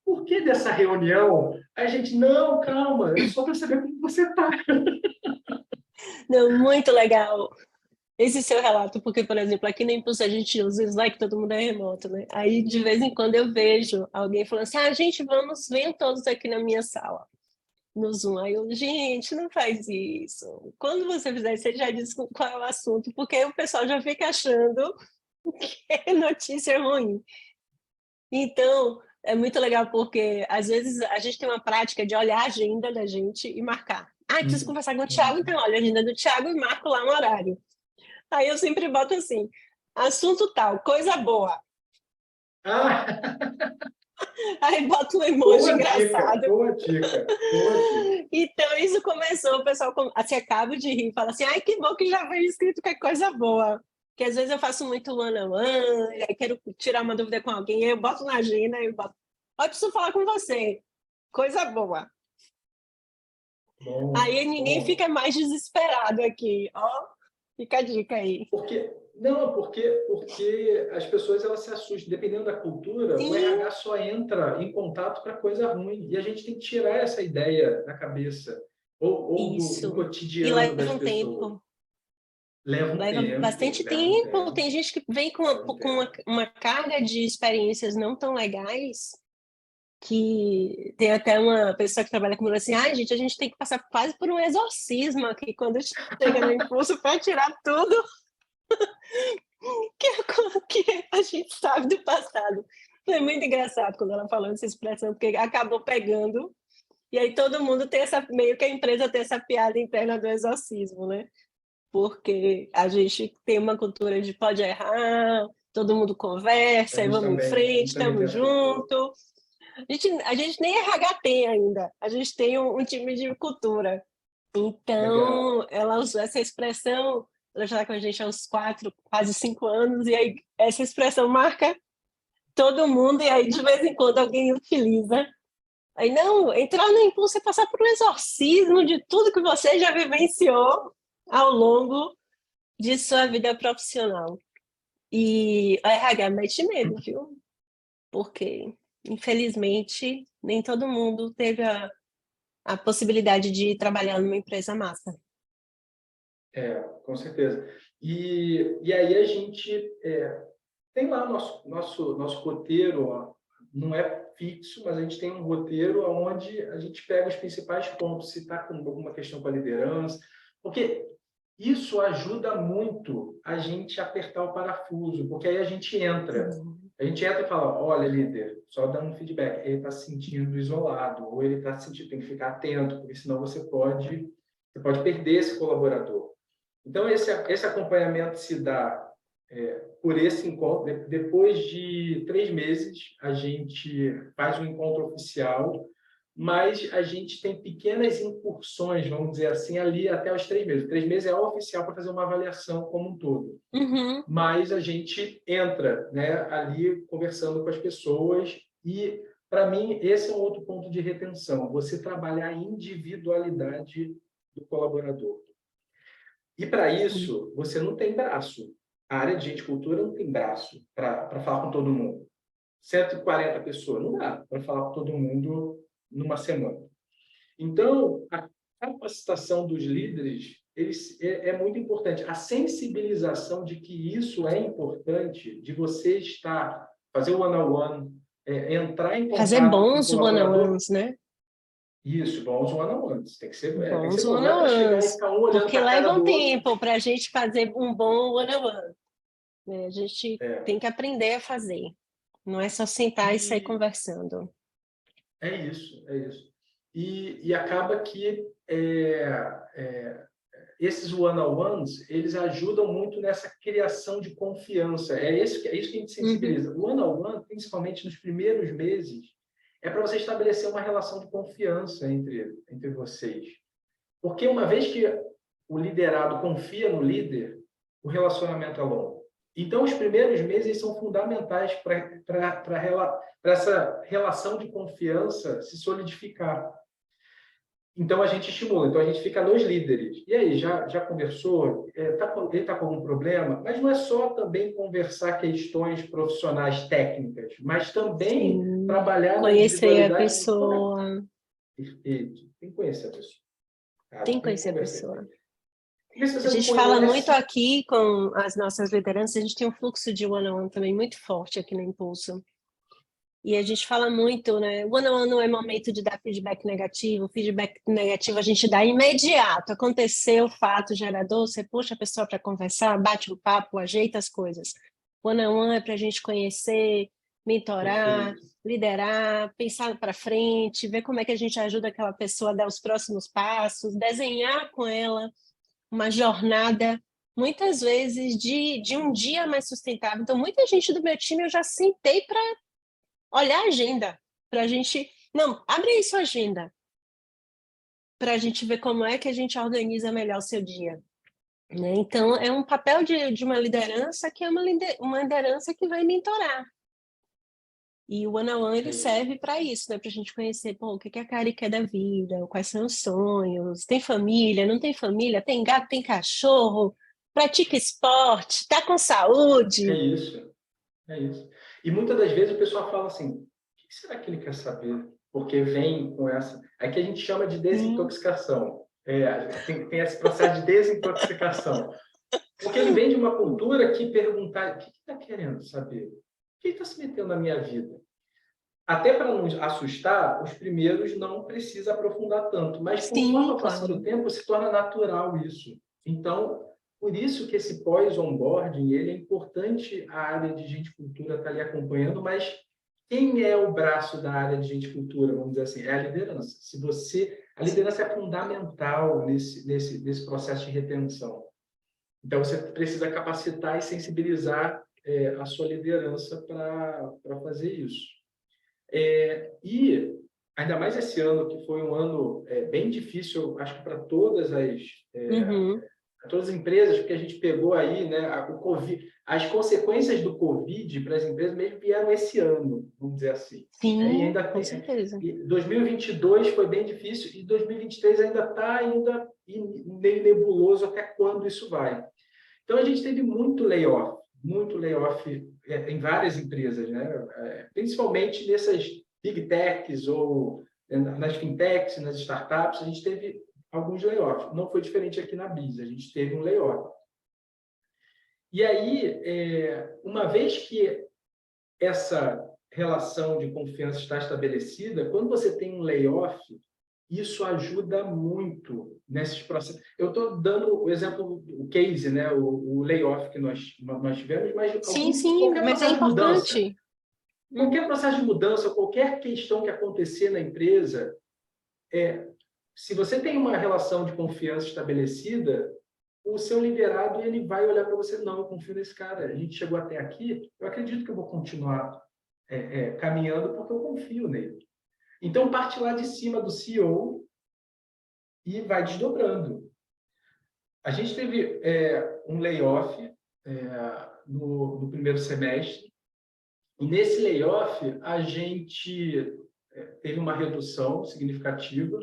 por que dessa reunião? A gente, não, calma, é só para saber como você está. Não, muito legal esse seu relato, porque, por exemplo, aqui na Impulso a gente usa o Slack, todo mundo é remoto, né? Aí, de vez em quando, eu vejo alguém falando assim, gente, venham todos aqui na minha sala, no Zoom. Aí eu, gente, não faz isso. Quando você fizer isso, você já diz qual é o assunto, porque o pessoal já fica achando que é notícia ruim. Então, é muito legal porque, às vezes, a gente tem uma prática de olhar a agenda da gente e marcar. Preciso conversar com o Thiago, então olha a agenda do Thiago e marco lá um horário. Aí eu sempre boto assim, assunto tal, coisa boa. Ah, Aí boto um emoji boa dica, engraçado. boa dica, boa dica. Então isso começou, o pessoal assim, acaba de rir, fala assim, que bom que já veio escrito que é coisa boa. Porque às vezes eu faço muito one-on-one, aí quero tirar uma dúvida com alguém, aí eu boto na agenda, aí eu boto, preciso falar com você, coisa boa. Bom, Aí ninguém bom. fica mais desesperado aqui, fica a dica aí. Porque as pessoas elas se assustam. Dependendo da cultura, o Sim, RH só entra em contato para coisa ruim. E a gente tem que tirar essa ideia da cabeça ou do isso. E cotidiano das leva um pessoas. tempo. Leva um Leva tempo, bastante leva um tempo. tempo, Tem gente que vem com, leva um com uma, tempo. uma carga de experiências não tão legais, que tem até uma pessoa que trabalha comigo assim, gente, a gente tem que passar quase por um exorcismo aqui quando chega no impulso para tirar tudo que a gente sabe do passado. Foi muito engraçado quando ela falou essa expressão, porque acabou pegando, e aí todo mundo tem meio que a empresa tem essa piada interna do exorcismo, né? Porque a gente tem uma cultura de pode errar, todo mundo conversa, e vamos em A frente, gente também tem estamos essa cultura. juntos. A gente nem RH tem ainda, a gente tem um time de cultura. Legal. Então, ela usou essa expressão, ela já está com a gente há uns 4, quase 5 anos, e aí essa expressão marca todo mundo, e aí de vez em quando alguém utiliza. Aí, não, entrar no impulso é passar por um exorcismo de tudo que você já vivenciou ao longo de sua vida profissional. E a RH mete medo, viu? Porque, infelizmente, nem todo mundo teve a possibilidade de trabalhar numa empresa massa. Com certeza. E aí a gente tem lá nosso roteiro, ó, não é fixo, mas a gente tem um roteiro onde a gente pega os principais pontos, se está com alguma questão com a liderança, porque isso ajuda muito a gente a apertar o parafuso, porque aí a gente entra. Uhum. A gente entra e fala, olha, líder, só dá um feedback, ele está se sentindo isolado, ou ele está se sentindo, tem que ficar atento, porque senão você pode perder esse colaborador. Então, esse acompanhamento se dá por esse encontro. Depois de 3 meses, a gente faz um encontro oficial, mas a gente tem pequenas incursões, vamos dizer assim, ali até os 3 meses. 3 meses é oficial para fazer uma avaliação como um todo. Uhum. Mas a gente entra, né, ali conversando com as pessoas e, para mim, esse é um outro ponto de retenção, você trabalhar a individualidade do colaborador. E para Sim. isso, você não tem braço. A área de gente e cultura não tem braço para falar com todo mundo. 140 pessoas, não dá para falar com todo mundo numa semana. Então, a capacitação dos líderes é muito importante. A sensibilização de que isso é importante, de você fazer o one-on-one, entrar em Fazer contato com o bons colaborador. one-on-ones, né? Isso, bons one-on-ones. Tem que ser Bons bom. Não é para chegar e one-on-ones. ficar um olhando Porque para a cara leva um do outro. tempo para a gente fazer um bom one-on-one, né? A gente É, tem que aprender a fazer. Não é só sentar e sair e conversando. É isso, é isso. E acaba que esses one-on-ones, eles ajudam muito nessa criação de confiança. É isso que a gente Uhum. sensibiliza. O one-on-one, principalmente nos primeiros meses, é para você estabelecer uma relação de confiança entre vocês. Porque uma vez que o liderado confia no líder, o relacionamento é longo. Então, os primeiros meses são fundamentais para essa relação de confiança se solidificar. Então, a gente estimula. Então, a gente fica nos líderes. E aí, já conversou? Ele está com algum problema? Mas não é só também conversar questões profissionais técnicas, mas também Sim, trabalhar na conhecer a individualidade. pessoa, Perfeito. Tem que conhecer a pessoa. Cara, tem que tem que conhecer a conversar. pessoa. Porque se A você não gente fala muito conhece... aqui com as nossas lideranças, a gente tem um fluxo de one-on-one também muito forte aqui no Impulso. E a gente fala muito, né? One-on-one não é momento de dar feedback negativo a gente dá imediato. Aconteceu o fato gerador, você puxa a pessoa para conversar, bate um papo, ajeita as coisas. One-on-one é para a gente conhecer, mentorar, Perfeito. liderar, pensar para frente, ver como é que a gente ajuda aquela pessoa a dar os próximos passos, desenhar com ela uma jornada, muitas vezes, de um dia mais sustentável. Então, muita gente do meu time eu já sentei para olhar a agenda, para a gente... Não, abre aí sua agenda, para a gente ver como é que a gente organiza melhor o seu dia. Né? Então, é um papel de uma liderança que é uma liderança que vai mentorar. E o one-on-one ele serve para isso, né? Para a gente conhecer, pô, o que a Kari quer da vida, quais são os sonhos, tem família, não tem família, tem gato, tem cachorro, pratica esporte, tá com É saúde. isso. É isso. E muitas das vezes o pessoal fala assim, o que será que ele quer saber? Porque vem com essa... Aqui a gente chama de Sim, desintoxicação. Tem esse processo de desintoxicação. Porque ele vem de uma cultura que perguntar o que está querendo saber? O que está se metendo na minha vida? Até para não assustar, os primeiros não precisa aprofundar tanto, mas conforme sim, vai passando o claro. tempo, se torna natural isso. Então, por isso que esse pós-onboarding, ele é importante a área de gente cultura estar ali acompanhando, mas quem é o braço da área de gente cultura, vamos dizer assim, é a liderança. A liderança é fundamental nesse processo de retenção. Então, você precisa capacitar e sensibilizar a sua liderança para fazer isso. E ainda mais esse ano, que foi um ano bem difícil, acho que para Uhum. todas as empresas, porque a gente pegou aí, né, o COVID, as consequências do Covid para as empresas mesmo vieram esse ano, vamos dizer assim. Né? E Sim, ainda com tem, certeza. 2022 foi bem difícil e 2023 ainda está meio nebuloso até quando isso vai. Então, a gente teve muito layoff em várias empresas, né? Principalmente nessas big techs ou nas fintechs, nas startups, a gente teve alguns layoffs. Não foi diferente aqui na Biz, a gente teve um layoff. E aí, uma vez que essa relação de confiança está estabelecida, quando você tem um layoff, isso ajuda muito nesses processos. Eu estou dando o exemplo, o case, né? o layoff que nós tivemos, mas Sim, qualquer mas é processo de mudança, importante. qualquer Uhum. processo de mudança, qualquer questão que acontecer na empresa, se você tem uma relação de confiança estabelecida, o seu liderado ele vai olhar para você, não, eu confio nesse cara, a gente chegou até aqui, eu acredito que eu vou continuar caminhando porque eu confio nele. Então, parte lá de cima do CEO e vai desdobrando. A gente teve um layoff no primeiro semestre, e nesse layoff a gente teve uma redução significativa,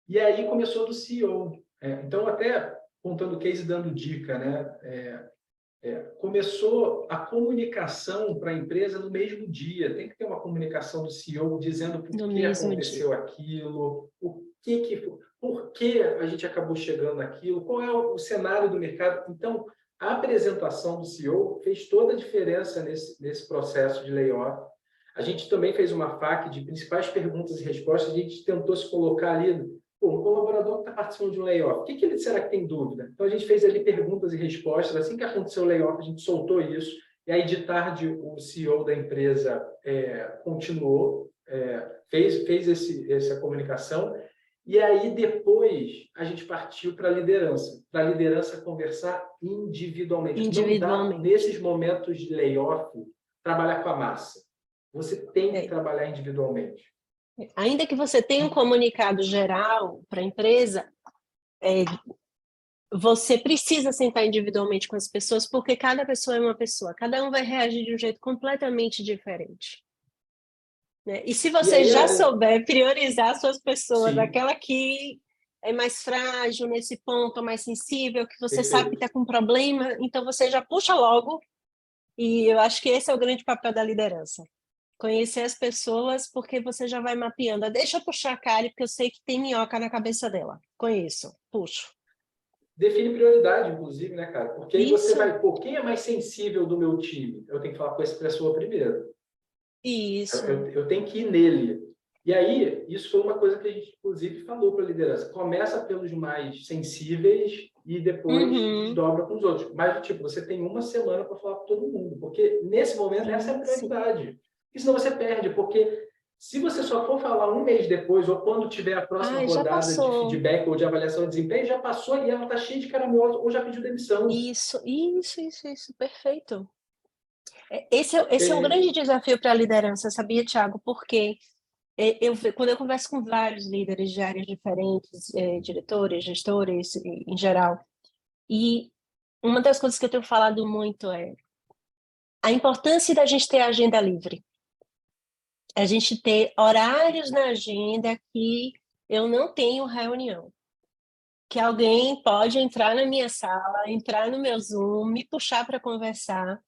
e aí começou do CEO. Então, até contando o case e dando dica, né? Começou a comunicação para a empresa no mesmo dia. Tem que ter uma comunicação do CEO dizendo por No que mesmo dia. aconteceu aquilo, por que a gente acabou chegando naquilo, qual é o cenário do mercado. Então, a apresentação do CEO fez toda a diferença nesse processo de layoff. A gente também fez uma FAQ de principais perguntas e respostas, a gente tentou se colocar ali. Pô, um colaborador que está participando de um layoff, o que ele será que tem dúvida? Então, a gente fez ali perguntas e respostas. Assim que aconteceu o layoff, a gente soltou isso. E aí, de tarde, o CEO da empresa continuou, fez essa comunicação. E aí, depois, a gente partiu para a liderança conversar individualmente. Não dá, Individualmente. nesses momentos de layoff, trabalhar com a massa. Você tem que É. trabalhar individualmente. Ainda que você tenha um comunicado geral para a empresa, você precisa sentar individualmente com as pessoas, porque cada pessoa é uma pessoa, cada um vai reagir de um jeito completamente diferente. Né? E se E você aí, já souber priorizar suas pessoas, sim, aquela que é mais frágil nesse ponto, mais sensível, que você sabe que perfeito. está com problema, então você já puxa logo. E eu acho que esse é o grande papel da liderança. Conhecer as pessoas, porque você já vai mapeando. Deixa eu puxar a Kali, porque eu sei que tem minhoca na cabeça dela. Conheço, puxo. Define prioridade, inclusive, né, cara? Porque aí você Isso, vai, pô, quem é mais sensível do meu time? Eu tenho que falar com essa pessoa primeiro. isso. Eu tenho que ir nele. E aí, isso foi uma coisa que a gente, inclusive, falou para a liderança. Começa pelos mais sensíveis e depois Uhum. desdobra com os outros. Mas, tipo, você tem uma semana para falar com todo mundo, porque nesse momento essa é a Sim, sim. prioridade. E senão você perde, porque se você só for falar um mês depois, ou quando tiver a próxima Ai, já rodada de passou. feedback ou de avaliação de desempenho, já passou e ela está cheia de caraminhosa ou já pediu demissão. Isso, perfeito. Esse é um É, grande desafio para a liderança, sabia, Thiago? Porque quando eu converso com vários líderes de áreas diferentes, diretores, gestores, em geral, e uma das coisas que eu tenho falado muito é a importância da gente ter agenda livre. A gente ter horários na agenda que eu não tenho reunião. Que alguém pode entrar na minha sala, entrar no meu Zoom, me puxar para conversar,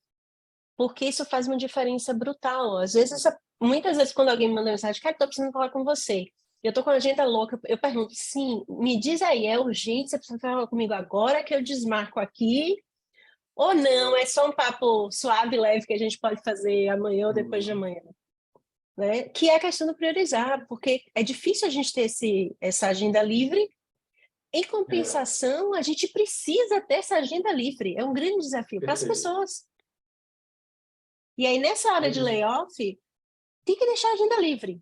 porque isso faz uma diferença brutal. Às vezes, muitas vezes, quando alguém me manda mensagem, cara, estou precisando falar com você. Eu estou com a agenda louca. Eu pergunto, sim, me diz aí, é urgente? Você precisa falar comigo agora que eu desmarco aqui? Ou não, é só um papo suave, leve que a gente pode fazer amanhã ou depois de uhum, amanhã? Né? Que é a questão do priorizar, porque é difícil a gente ter essa agenda livre. Em é, compensação, a gente precisa ter essa agenda livre. É um grande desafio para as perfeito. pessoas. E aí, nessa É hora de isso. layoff, tem que deixar a agenda livre.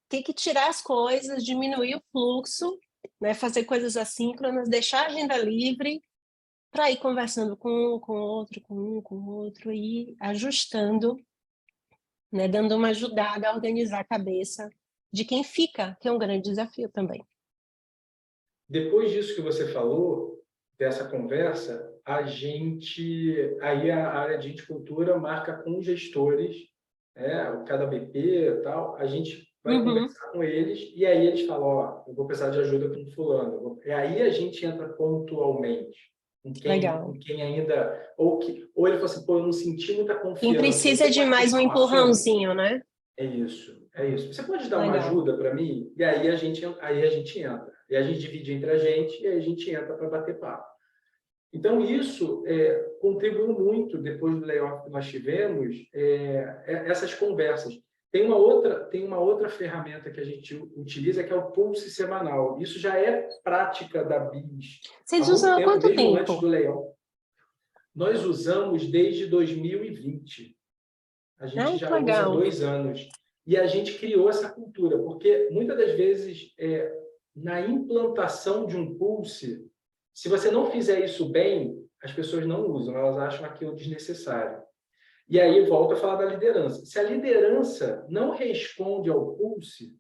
Tem que tirar as coisas, diminuir o fluxo, né? Fazer coisas assíncronas, deixar a agenda livre para ir conversando com um, com outro, com um, com outro, e ajustando, né? Dando uma ajudada a organizar a cabeça de quem fica, que é um grande desafio também. Depois disso que você falou, dessa conversa, aí a área de cultura marca com os gestores, cada BP e tal, a gente vai Uhum, conversar com eles e aí eles falam, ó, eu vou precisar de ajuda com fulano. E aí a gente entra pontualmente com legal. quem ainda ou ele fala assim, pô, eu não senti muita Quem confiança. precisa Você de pode mais um puxar um assunto? empurrãozinho, né? É isso, é isso. Você pode dar uma Legal. ajuda para mim? E aí a gente entra. E a gente divide entre a gente e aí a gente entra para bater papo. Então, isso contribuiu muito, depois do layoff que nós tivemos, essas conversas. Tem uma outra ferramenta que a gente utiliza, que é o Pulse semanal. Isso já é prática da BIS há Vocês muito usam há tempo, quanto mesmo antes do tempo? layoff. Nós usamos desde 2020. A gente Ai, que já usa há legal. 2 anos. E a gente criou essa cultura, porque muitas das vezes, na implantação de um Pulse, se você não fizer isso bem, as pessoas não usam, elas acham aquilo desnecessário. E aí volta a falar da liderança. Se a liderança não responde ao Pulse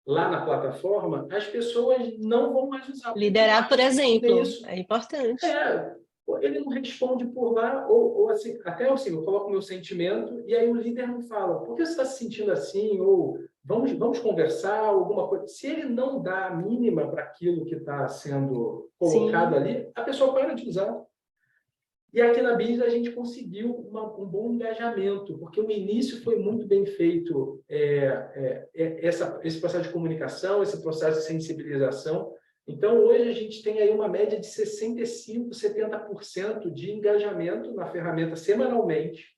lá na plataforma, as pessoas não vão mais usar, porque não Liderar, por acham que no exemplo, começo é importante. é, ele não responde por lá, ou assim, até assim, eu coloco meu sentimento, e aí o líder não fala, por que você está se sentindo assim? Ou vamos conversar, alguma coisa. Se ele não dá a mínima para aquilo que está sendo colocado Sim, ali, a pessoa para de usar. E aqui na BIS a gente conseguiu um bom engajamento, porque o início foi muito bem feito, esse processo de comunicação, esse processo de sensibilização. Então, hoje a gente tem aí uma média de 65%, 70% de engajamento na ferramenta semanalmente.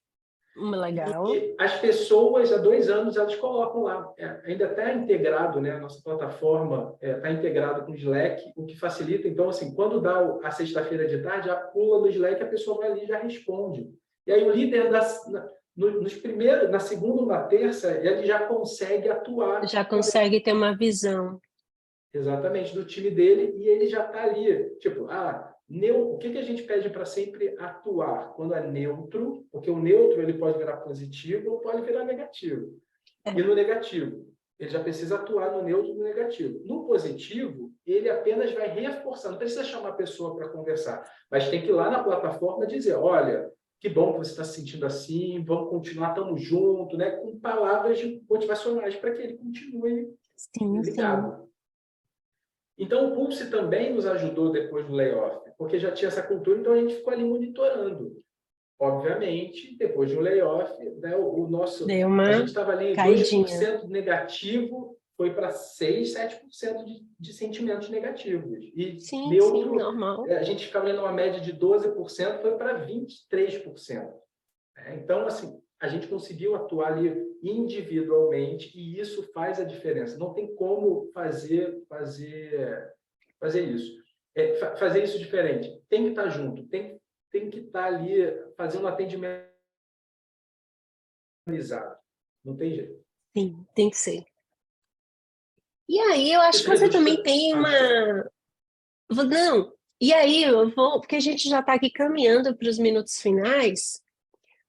legal. E as pessoas, há 2 anos, elas colocam lá, ainda está integrado, né? A nossa plataforma está integrada com o Slack, o que facilita. Então, assim, quando dá a sexta-feira de tarde, já pula no Slack, a pessoa vai ali e já responde. E aí o líder, na segunda ou na terça, ele já consegue atuar Já consegue ter uma visão. exatamente do time dele e ele já está ali. Tipo, o que a gente pede para sempre atuar quando é neutro? Porque o neutro ele pode virar positivo ou pode virar negativo. E É. no negativo, ele já precisa atuar no neutro e no negativo. No positivo, ele apenas vai reforçar, não precisa chamar a pessoa para conversar, mas tem que ir lá na plataforma dizer, olha, que bom que você está se sentindo assim, vamos continuar, estamos juntos, né? Com palavras motivacionais para que ele continue Sim, sim. ligado. Então, o Pulse também nos ajudou depois do layoff, porque já tinha essa cultura, então a gente ficou ali monitorando. Obviamente, depois de um layoff, né, Deu a gente uma estava ali caidinha. 2% negativo, foi para 6, 7% de sentimentos negativos. E Sim, sim, neutro, normal. a gente ficava ali numa média de 12%, foi para 23%. Então, assim, a gente conseguiu atuar ali individualmente e isso faz a diferença. Não tem como fazer isso. Fazer isso diferente. Tem que estar junto, tem que estar ali fazendo um atendimento organizado. Não tem jeito. Sim, tem que ser. E aí, eu acho Isso que você reduz... também tem Desculpa. uma. Não, e aí eu vou, porque a gente já está aqui caminhando para os minutos finais,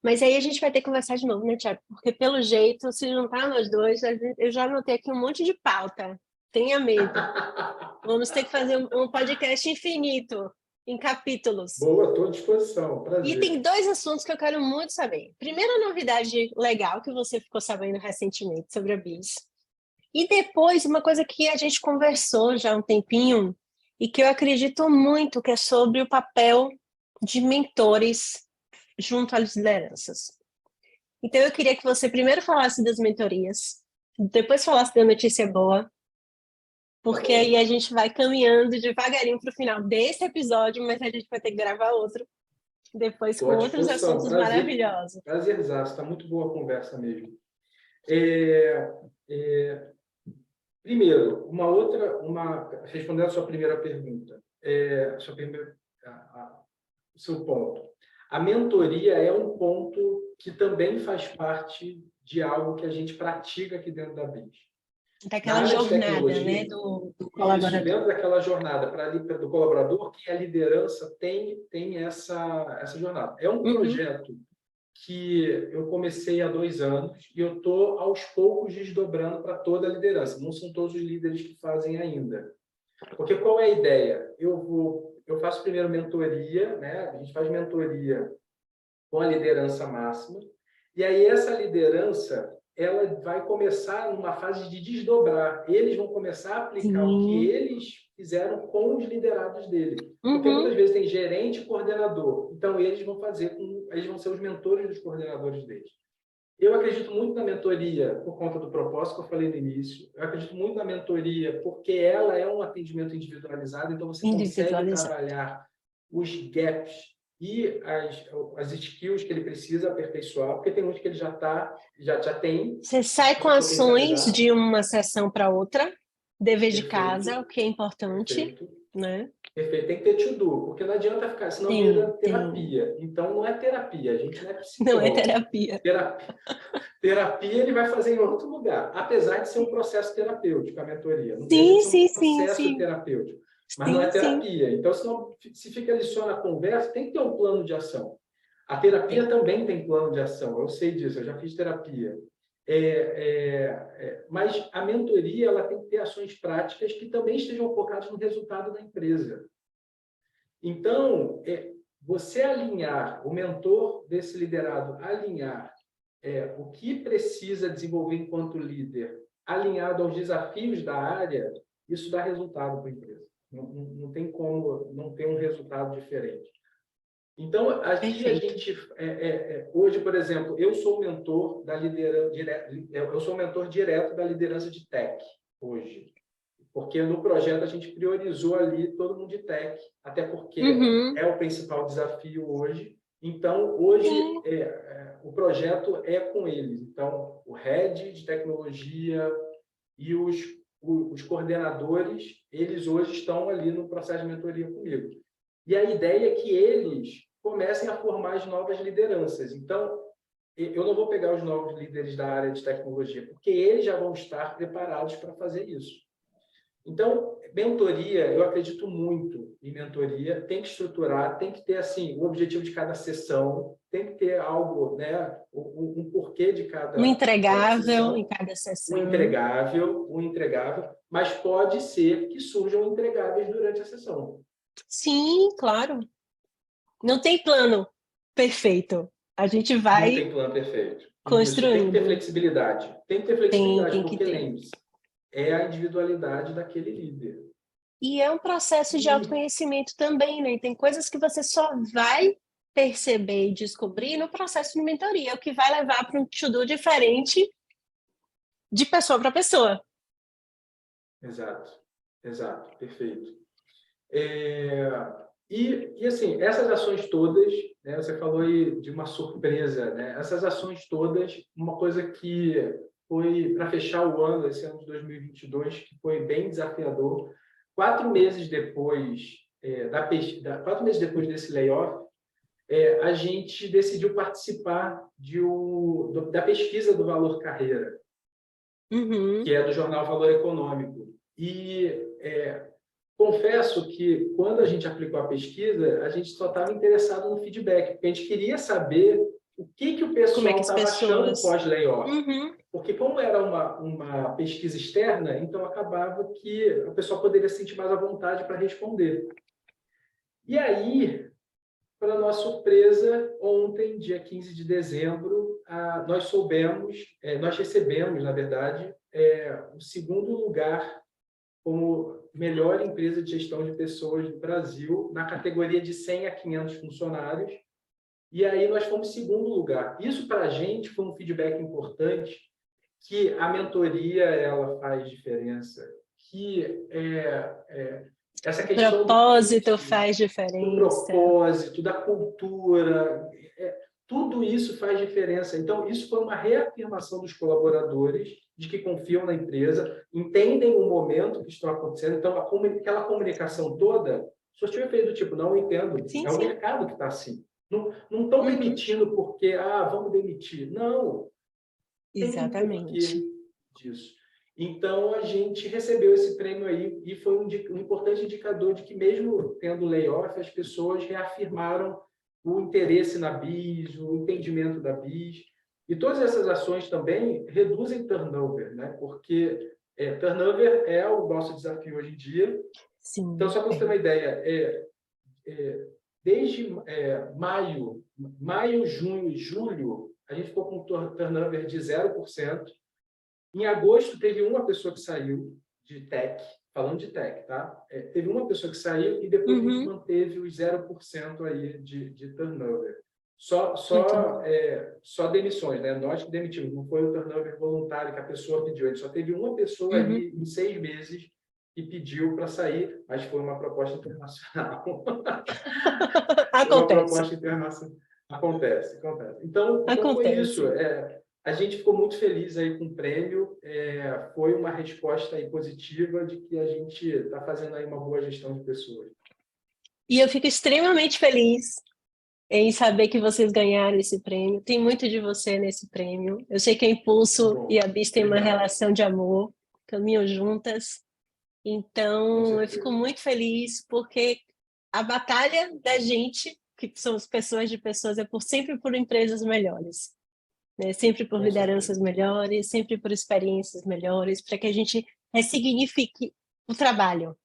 mas aí a gente vai ter que conversar de novo, né, Tiago? Porque pelo jeito, se juntar nós dois, eu já anotei aqui um monte de pauta. Tenha medo. Vamos ter que fazer um podcast infinito, em capítulos. Boa, estou à disposição. E tem Prazer. dois assuntos que eu quero muito saber. Primeiro, a novidade legal que você ficou sabendo recentemente sobre a Bis. E depois, uma coisa que a gente conversou já há um tempinho e que eu acredito muito, que é sobre o papel de mentores junto às lideranças. Então, eu queria que você primeiro falasse das mentorias, depois falasse da notícia boa, Tá porque aí bom. a gente vai caminhando devagarinho para o final desse episódio, mas a gente vai ter que gravar outro depois Estou com à outros disposição. assuntos Prazer. maravilhosos. Prazerzaço. Está muito boa a conversa mesmo. É, é, Primeiro, respondendo a sua primeira pergunta, o seu ponto. A mentoria é um ponto que também faz parte de algo que a gente pratica aqui dentro da BIS. Na Daquela área de jornada, né, tecnologia, do isso, colaborador. dentro daquela jornada do colaborador, que a liderança tem essa jornada. É um Uhum. projeto que eu comecei há 2 anos e eu estou, aos poucos, desdobrando para toda a liderança. Não são todos os líderes que fazem ainda. Porque qual é a ideia? Eu faço primeiro mentoria, né? A gente faz mentoria com a liderança máxima, e aí essa liderança ela vai começar numa fase de desdobrar. Eles vão começar a aplicar o que Sim. eles fizeram com os liderados dele. Porque Uhum. muitas vezes tem gerente e coordenador. Então, eles vão ser os mentores dos coordenadores deles. Eu acredito muito na mentoria por conta do propósito que eu falei no início. Eu acredito muito na mentoria porque ela é um atendimento individualizado, então você consegue Individualizado. trabalhar os gaps e as skills que ele precisa aperfeiçoar, porque tem uns que ele já tem, Você sai com precisa ações potencializar. de uma sessão para outra, dever de casa, Perfeito, o que é importante, perfeito. né? Perfeito, tem que ter to-do, porque não adianta ficar, senão vira Tem. terapia. Então, não é terapia, a gente não é Não é psicólogo. terapia. Terapia ele vai fazer em outro lugar, apesar de ser um processo terapêutico, a mentoria. Não deixa de Sim, ser um sim, sim, processo sim. terapêutico, mas não é Sim, sim. terapia. Então, se fica ali só na conversa, tem que ter um plano de ação. A terapia Tem. também tem plano de ação, eu sei disso, eu já fiz terapia. Mas a mentoria ela tem que ter ações práticas que também estejam focadas no resultado da empresa. Então, você alinhar, o mentor desse liderado alinhar o que precisa desenvolver enquanto líder, alinhado aos desafios da área, isso dá resultado para a empresa. Não tem como não ter um resultado diferente. Então, aqui a Perfeito. gente, hoje, por exemplo, eu sou mentor eu sou mentor direto da liderança de tech hoje. Porque no projeto a gente priorizou ali todo mundo de tech, até porque Uhum. é o principal desafio hoje. Então, hoje, Sim. o projeto é com eles. Então, o head de tecnologia e os coordenadores, eles hoje estão ali no processo de mentoria comigo. E a ideia é que eles comecem a formar as novas lideranças. Então, eu não vou pegar os novos líderes da área de tecnologia, porque eles já vão estar preparados para fazer isso. Então, mentoria, eu acredito muito em mentoria, tem que estruturar, tem que ter assim, o objetivo de cada sessão, tem que ter algo, né, um porquê de Um cada entregável em sessão, cada um sessão. entregável, um entregável, mas pode ser que surjam entregáveis durante a sessão. Sim, claro. Não tem plano perfeito. A gente Não vai tem plano perfeito. Isso, tem que ter construindo. flexibilidade. Tem que ter Tem, flexibilidade, tem que porque ter. lembre-se, é a individualidade daquele líder. E é um processo de E, autoconhecimento também, né? Tem coisas que você só vai perceber e descobrir no processo de mentoria, o que vai levar para um to-do diferente de pessoa para pessoa. exato, exato, perfeito. Assim, essas ações todas, né, você falou aí de uma surpresa, né? Essas ações todas, uma coisa que foi para fechar o ano, esse ano de 2022, que foi bem desafiador. 4 meses depois 4 meses depois desse layoff, a gente decidiu participar da pesquisa do Valor Carreira, Uhum. que é do jornal Valor Econômico. Confesso que, quando a gente aplicou a pesquisa, a gente só estava interessado no feedback, porque a gente queria saber o que o Como é que pessoal as estava achando pessoas... pós-layoff. Uhum. Porque, como era uma pesquisa externa, então acabava que o pessoal poderia se sentir mais à vontade para responder. E aí, para nossa surpresa, ontem, dia 15 de dezembro, nós recebemos, na verdade, o segundo lugar como melhor empresa de gestão de pessoas do Brasil, na categoria de 100 a 500 funcionários. E aí nós fomos segundo lugar. Isso, para a gente, foi um feedback importante, que a mentoria ela faz diferença, que essa O questão propósito faz do diferença. propósito, da cultura, tudo isso faz diferença. Então, isso foi uma reafirmação dos colaboradores de que confiam na empresa, entendem o momento que está acontecendo. Então, aquela comunicação toda, se eu tiver feito do tipo, não entendo, Sim, é o sim. mercado que está assim. Não estão Uhum. demitindo porque, vamos demitir. Não, tem um Exatamente. porquê disso. Então, a gente recebeu esse prêmio aí e foi um importante indicador de que, mesmo tendo layoff, as pessoas reafirmaram o interesse na BIS, o entendimento da BIS. E todas essas ações também reduzem turnover, né? Porque turnover é o nosso desafio hoje em dia. Então, Sim. só para você ter uma ideia, desde maio, junho e julho, a gente ficou com um turnover de 0%. Em agosto, teve uma pessoa que saiu de tech, falando de tech, tá? Teve uma pessoa que saiu e depois a gente Uhum. manteve os 0% aí de turnover. Só, Muito só, bom. só demissões, né? Nós que demitimos, não foi o turnover voluntário que a pessoa pediu. A gente só teve uma pessoa Uhum. aí em 6 meses que pediu para sair, mas foi uma proposta internacional. Uma Acontece. proposta internacional. Acontece. Então foi isso. Acontece. A gente ficou muito feliz aí com o prêmio. Foi uma resposta aí positiva de que a gente está fazendo aí uma boa gestão de pessoas. E eu fico extremamente feliz em saber que vocês ganharam esse prêmio. Tem muito de você nesse prêmio. Eu sei que a Que Impulso e bom. a BIS têm uma Obrigado. relação de amor, caminham juntas. Com Então, eu fico certeza. muito feliz porque a batalha da gente, que somos pessoas de pessoas, é sempre por empresas melhores, né? Sempre por Com lideranças certeza. melhores, sempre por experiências melhores, para que a gente ressignifique o trabalho,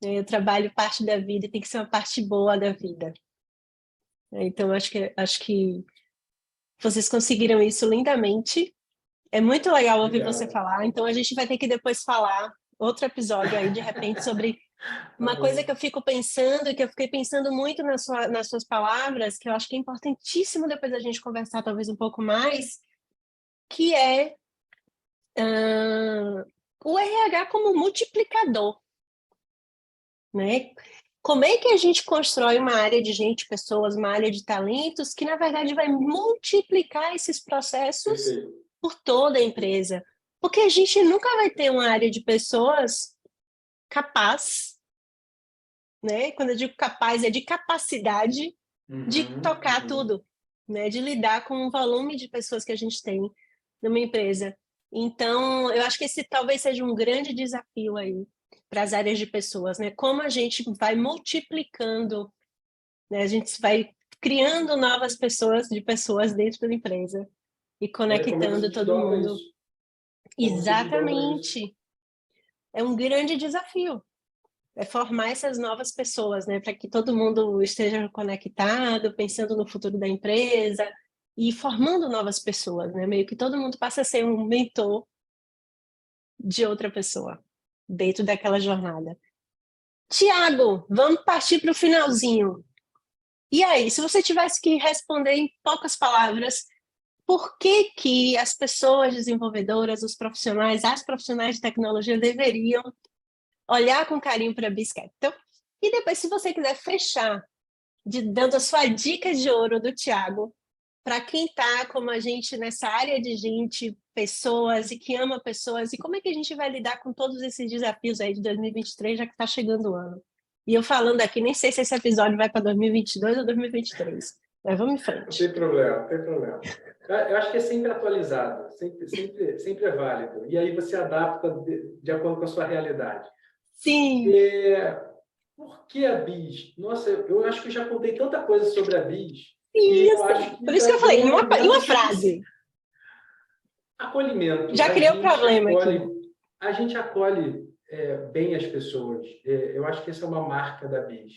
né? O trabalho parte da vida e tem que ser uma parte boa da vida. Então, acho que vocês conseguiram isso lindamente. É muito legal ouvir você Obrigado. falar. Então, a gente vai ter que depois falar outro episódio aí, de repente, sobre Tá uma coisa que bom. eu fico pensando, que eu fiquei pensando muito nas suas palavras, que eu acho que é importantíssimo depois a gente conversar talvez um pouco mais, que é o RH como multiplicador, né? Como é que a gente constrói uma área de gente, pessoas, uma área de talentos que, na verdade, vai multiplicar esses processos Perfeito. por toda a empresa? Porque a gente nunca vai ter uma área de pessoas capaz, né? Quando eu digo capaz, é de capacidade de Uhum, tocar uhum. tudo, né? De lidar com o volume de pessoas que a gente tem numa empresa. Então, eu acho que esse talvez seja um grande desafio aí para as áreas de pessoas, né? Como a gente vai multiplicando, né? A gente vai criando novas pessoas de pessoas dentro da empresa e Olha, como é que se conectando todo desdobra mundo. isso? Como se desdobra isso? Exatamente. É um grande desafio. É formar essas novas pessoas, né? Para que todo mundo esteja conectado, pensando no futuro da empresa e formando novas pessoas, né? Meio que todo mundo passa a ser um mentor de outra pessoa dentro daquela jornada. Tiago, vamos partir para o finalzinho. E aí, se você tivesse que responder em poucas palavras, por que que as pessoas desenvolvedoras, os profissionais, as profissionais de tecnologia deveriam olhar com carinho para a Biz Capital? E depois, se você quiser fechar dando a sua dica de ouro do Tiago, para quem está como a gente nessa área de gente, pessoas e que ama pessoas, e como é que a gente vai lidar com todos esses desafios aí de 2023, já que está chegando o ano? E eu falando aqui, nem sei se esse episódio vai para 2022 ou 2023, mas vamos em Não frente. tem problema, não tem problema. Eu acho que é sempre atualizado, sempre é válido. E aí você adapta de acordo com a sua realidade. Sim, Por que a Bis? Nossa, eu acho que eu já contei tanta coisa sobre a Bis que eu acho isso. que Por isso já que eu falei, deu em alimento uma suficiente. frase, Acolhimento. já criei o problema aqui. A gente acolhe bem as pessoas. Eu acho que essa é uma marca da Bis.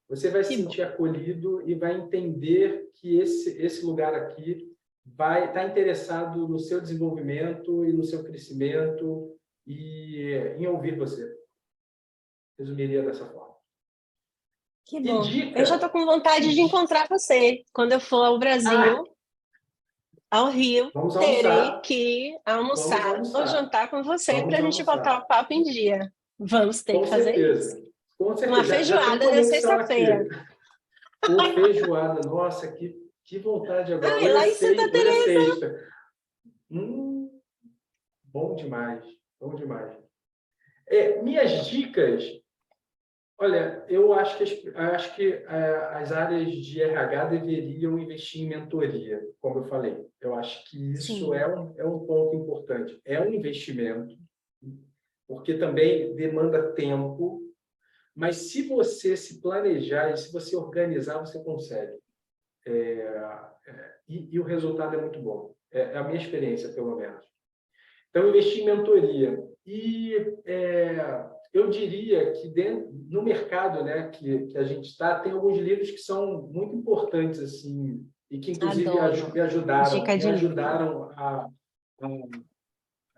Você vai se Que bom. sentir acolhido e vai entender que esse lugar aqui vai estar interessado no seu desenvolvimento e no seu crescimento e em ouvir você. Resumiria dessa forma. Que E bom. Eu já estou dica, com vontade de encontrar você. Quando eu for ao ah, Brasil, ao Rio, vamos terei almoçar, que vamos almoçar ou almoçar, jantar com você para vamos a gente botar almoçar. o papo em dia. Vamos ter Com que fazer isso. certeza, com Uma certeza. Já tem feijoada na conexão sexta-feira. aqui. Pô, feijoada, nossa, que vontade agora. Ai, lá em Santa Hoje é Teresa. sexta. Bom demais, bom demais. Minhas dicas, olha, eu acho que as áreas de RH deveriam investir em mentoria, como eu falei. Eu acho que isso Sim. é um ponto importante. É um investimento, porque também demanda tempo, mas se você se planejar e se você organizar, você consegue. E o resultado é muito bom. É a minha experiência, pelo menos. Então, investir em mentoria. E eu diria que no mercado, né, que a gente está, tem alguns livros que são muito importantes, assim, e que, inclusive, Adoro. Dica me de livro. ajudaram a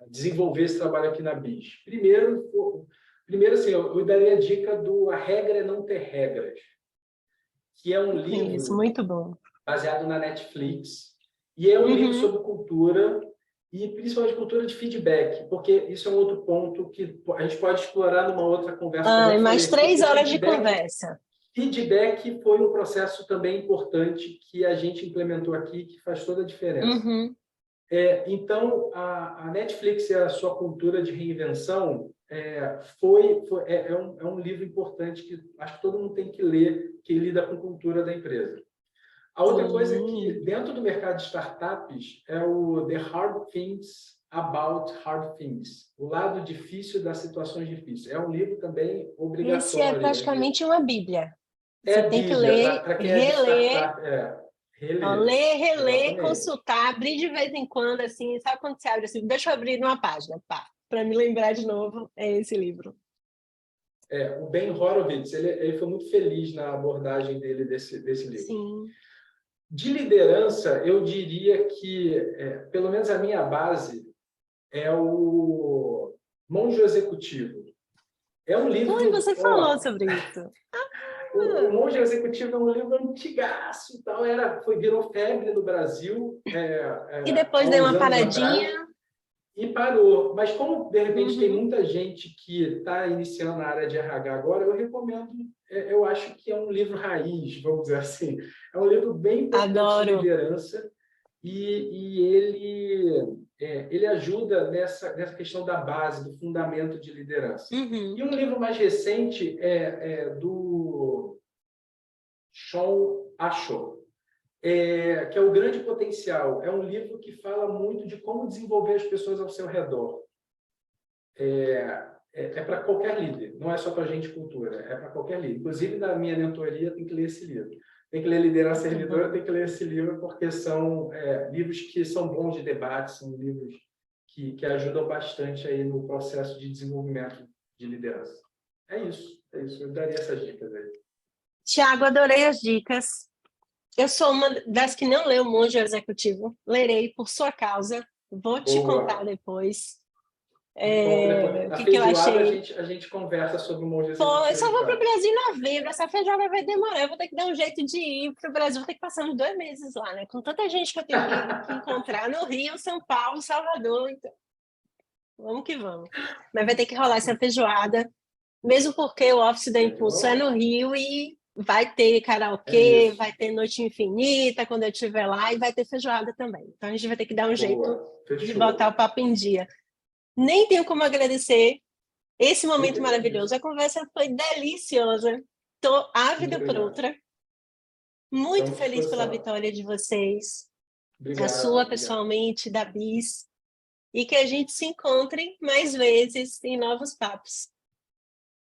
desenvolver esse trabalho aqui na BIS. Primeiro assim, eu daria a dica do A Regra é Não Ter Regras, que é um Conheço, livro muito bom. baseado na Netflix, e é um livro Uhum. sobre cultura, e principalmente cultura de feedback, porque isso é um outro ponto que a gente pode explorar numa outra conversa, como eu Ai, mais falei, porque 3 horas de conversa. feedback foi um processo também importante que a gente implementou aqui, que faz toda a diferença. Uhum. Então, a Netflix e a sua cultura de reinvenção é um livro importante que acho que todo mundo tem que ler, que lida com a cultura da empresa. A outra coisa é que, Sim. dentro do mercado de startups, é o The Hard Things About Hard Things, o lado difícil das situações difíceis. É um livro também Esse é obrigatório. praticamente uma bíblia. É Você a tem que Bíblia, ler, para quem é de reler, startup, ó, reler. ler, reler, Exatamente. consultar, abrir de vez em quando, assim, sabe quando você abre assim, deixa eu abrir numa página, pá, para me lembrar de novo, é esse livro. O Ben Horowitz, ele foi muito feliz na abordagem dele desse livro. Sim. De liderança, eu diria que, pelo menos a minha base, é o Monge Executivo. É um Oi, livro, você falou ó, sobre isso. o Monge Executivo é um livro antigaço, tal, virou febre no Brasil E há depois deu uns uma anos atrás paradinha. e parou. Mas como, de repente, tem Uhum. muita gente que está iniciando na área de RH agora, eu recomendo, eu acho que é um livro raiz, vamos dizer assim. É um livro bem importante de Adoro. liderança e ele ajuda nessa questão da base, do fundamento de liderança. E Uhum. um livro mais recente é do Sean Asho, que é O Grande Potencial. É um livro que fala muito de como desenvolver as pessoas ao seu redor. é para qualquer líder, não é só para gente de cultura, é para qualquer líder. Inclusive, na minha mentoria, tem que ler esse livro. Tem que ler Liderança Servidora, tem que ler esse livro, porque são livros que são bons de debate, são livros que ajudam bastante aí no processo de desenvolvimento de liderança. É isso. Eu daria essas dicas aí. Tiago, adorei as dicas. Eu sou uma das que não leu Monge Executivo. Lerei por sua causa. Vou te contar depois. Depois. O Na que eu feijoada, achei. a gente conversa sobre o Monge Pô, eu só Executivo. vou para o Brasil em novembro. Essa feijoada vai demorar. Eu vou ter que dar um jeito de ir para o Brasil. Vou ter que passar uns 2 meses lá, né? Com tanta gente que eu tenho que encontrar no Rio, São Paulo, Salvador. Então, vamos que vamos. Mas vai ter que rolar essa feijoada. Mesmo porque o Office da Impulso é no Rio e vai ter karaokê, vai ter noite infinita quando eu estiver lá e vai ter feijoada também. Então a gente vai ter que dar um jeito de botar o papo em dia. Nem tenho como agradecer esse momento maravilhoso. A conversa foi deliciosa. Estou ávida por outra. Muito feliz pela vitória de vocês. A sua pessoalmente, da Bis. E que a gente se encontre mais vezes em novos papos.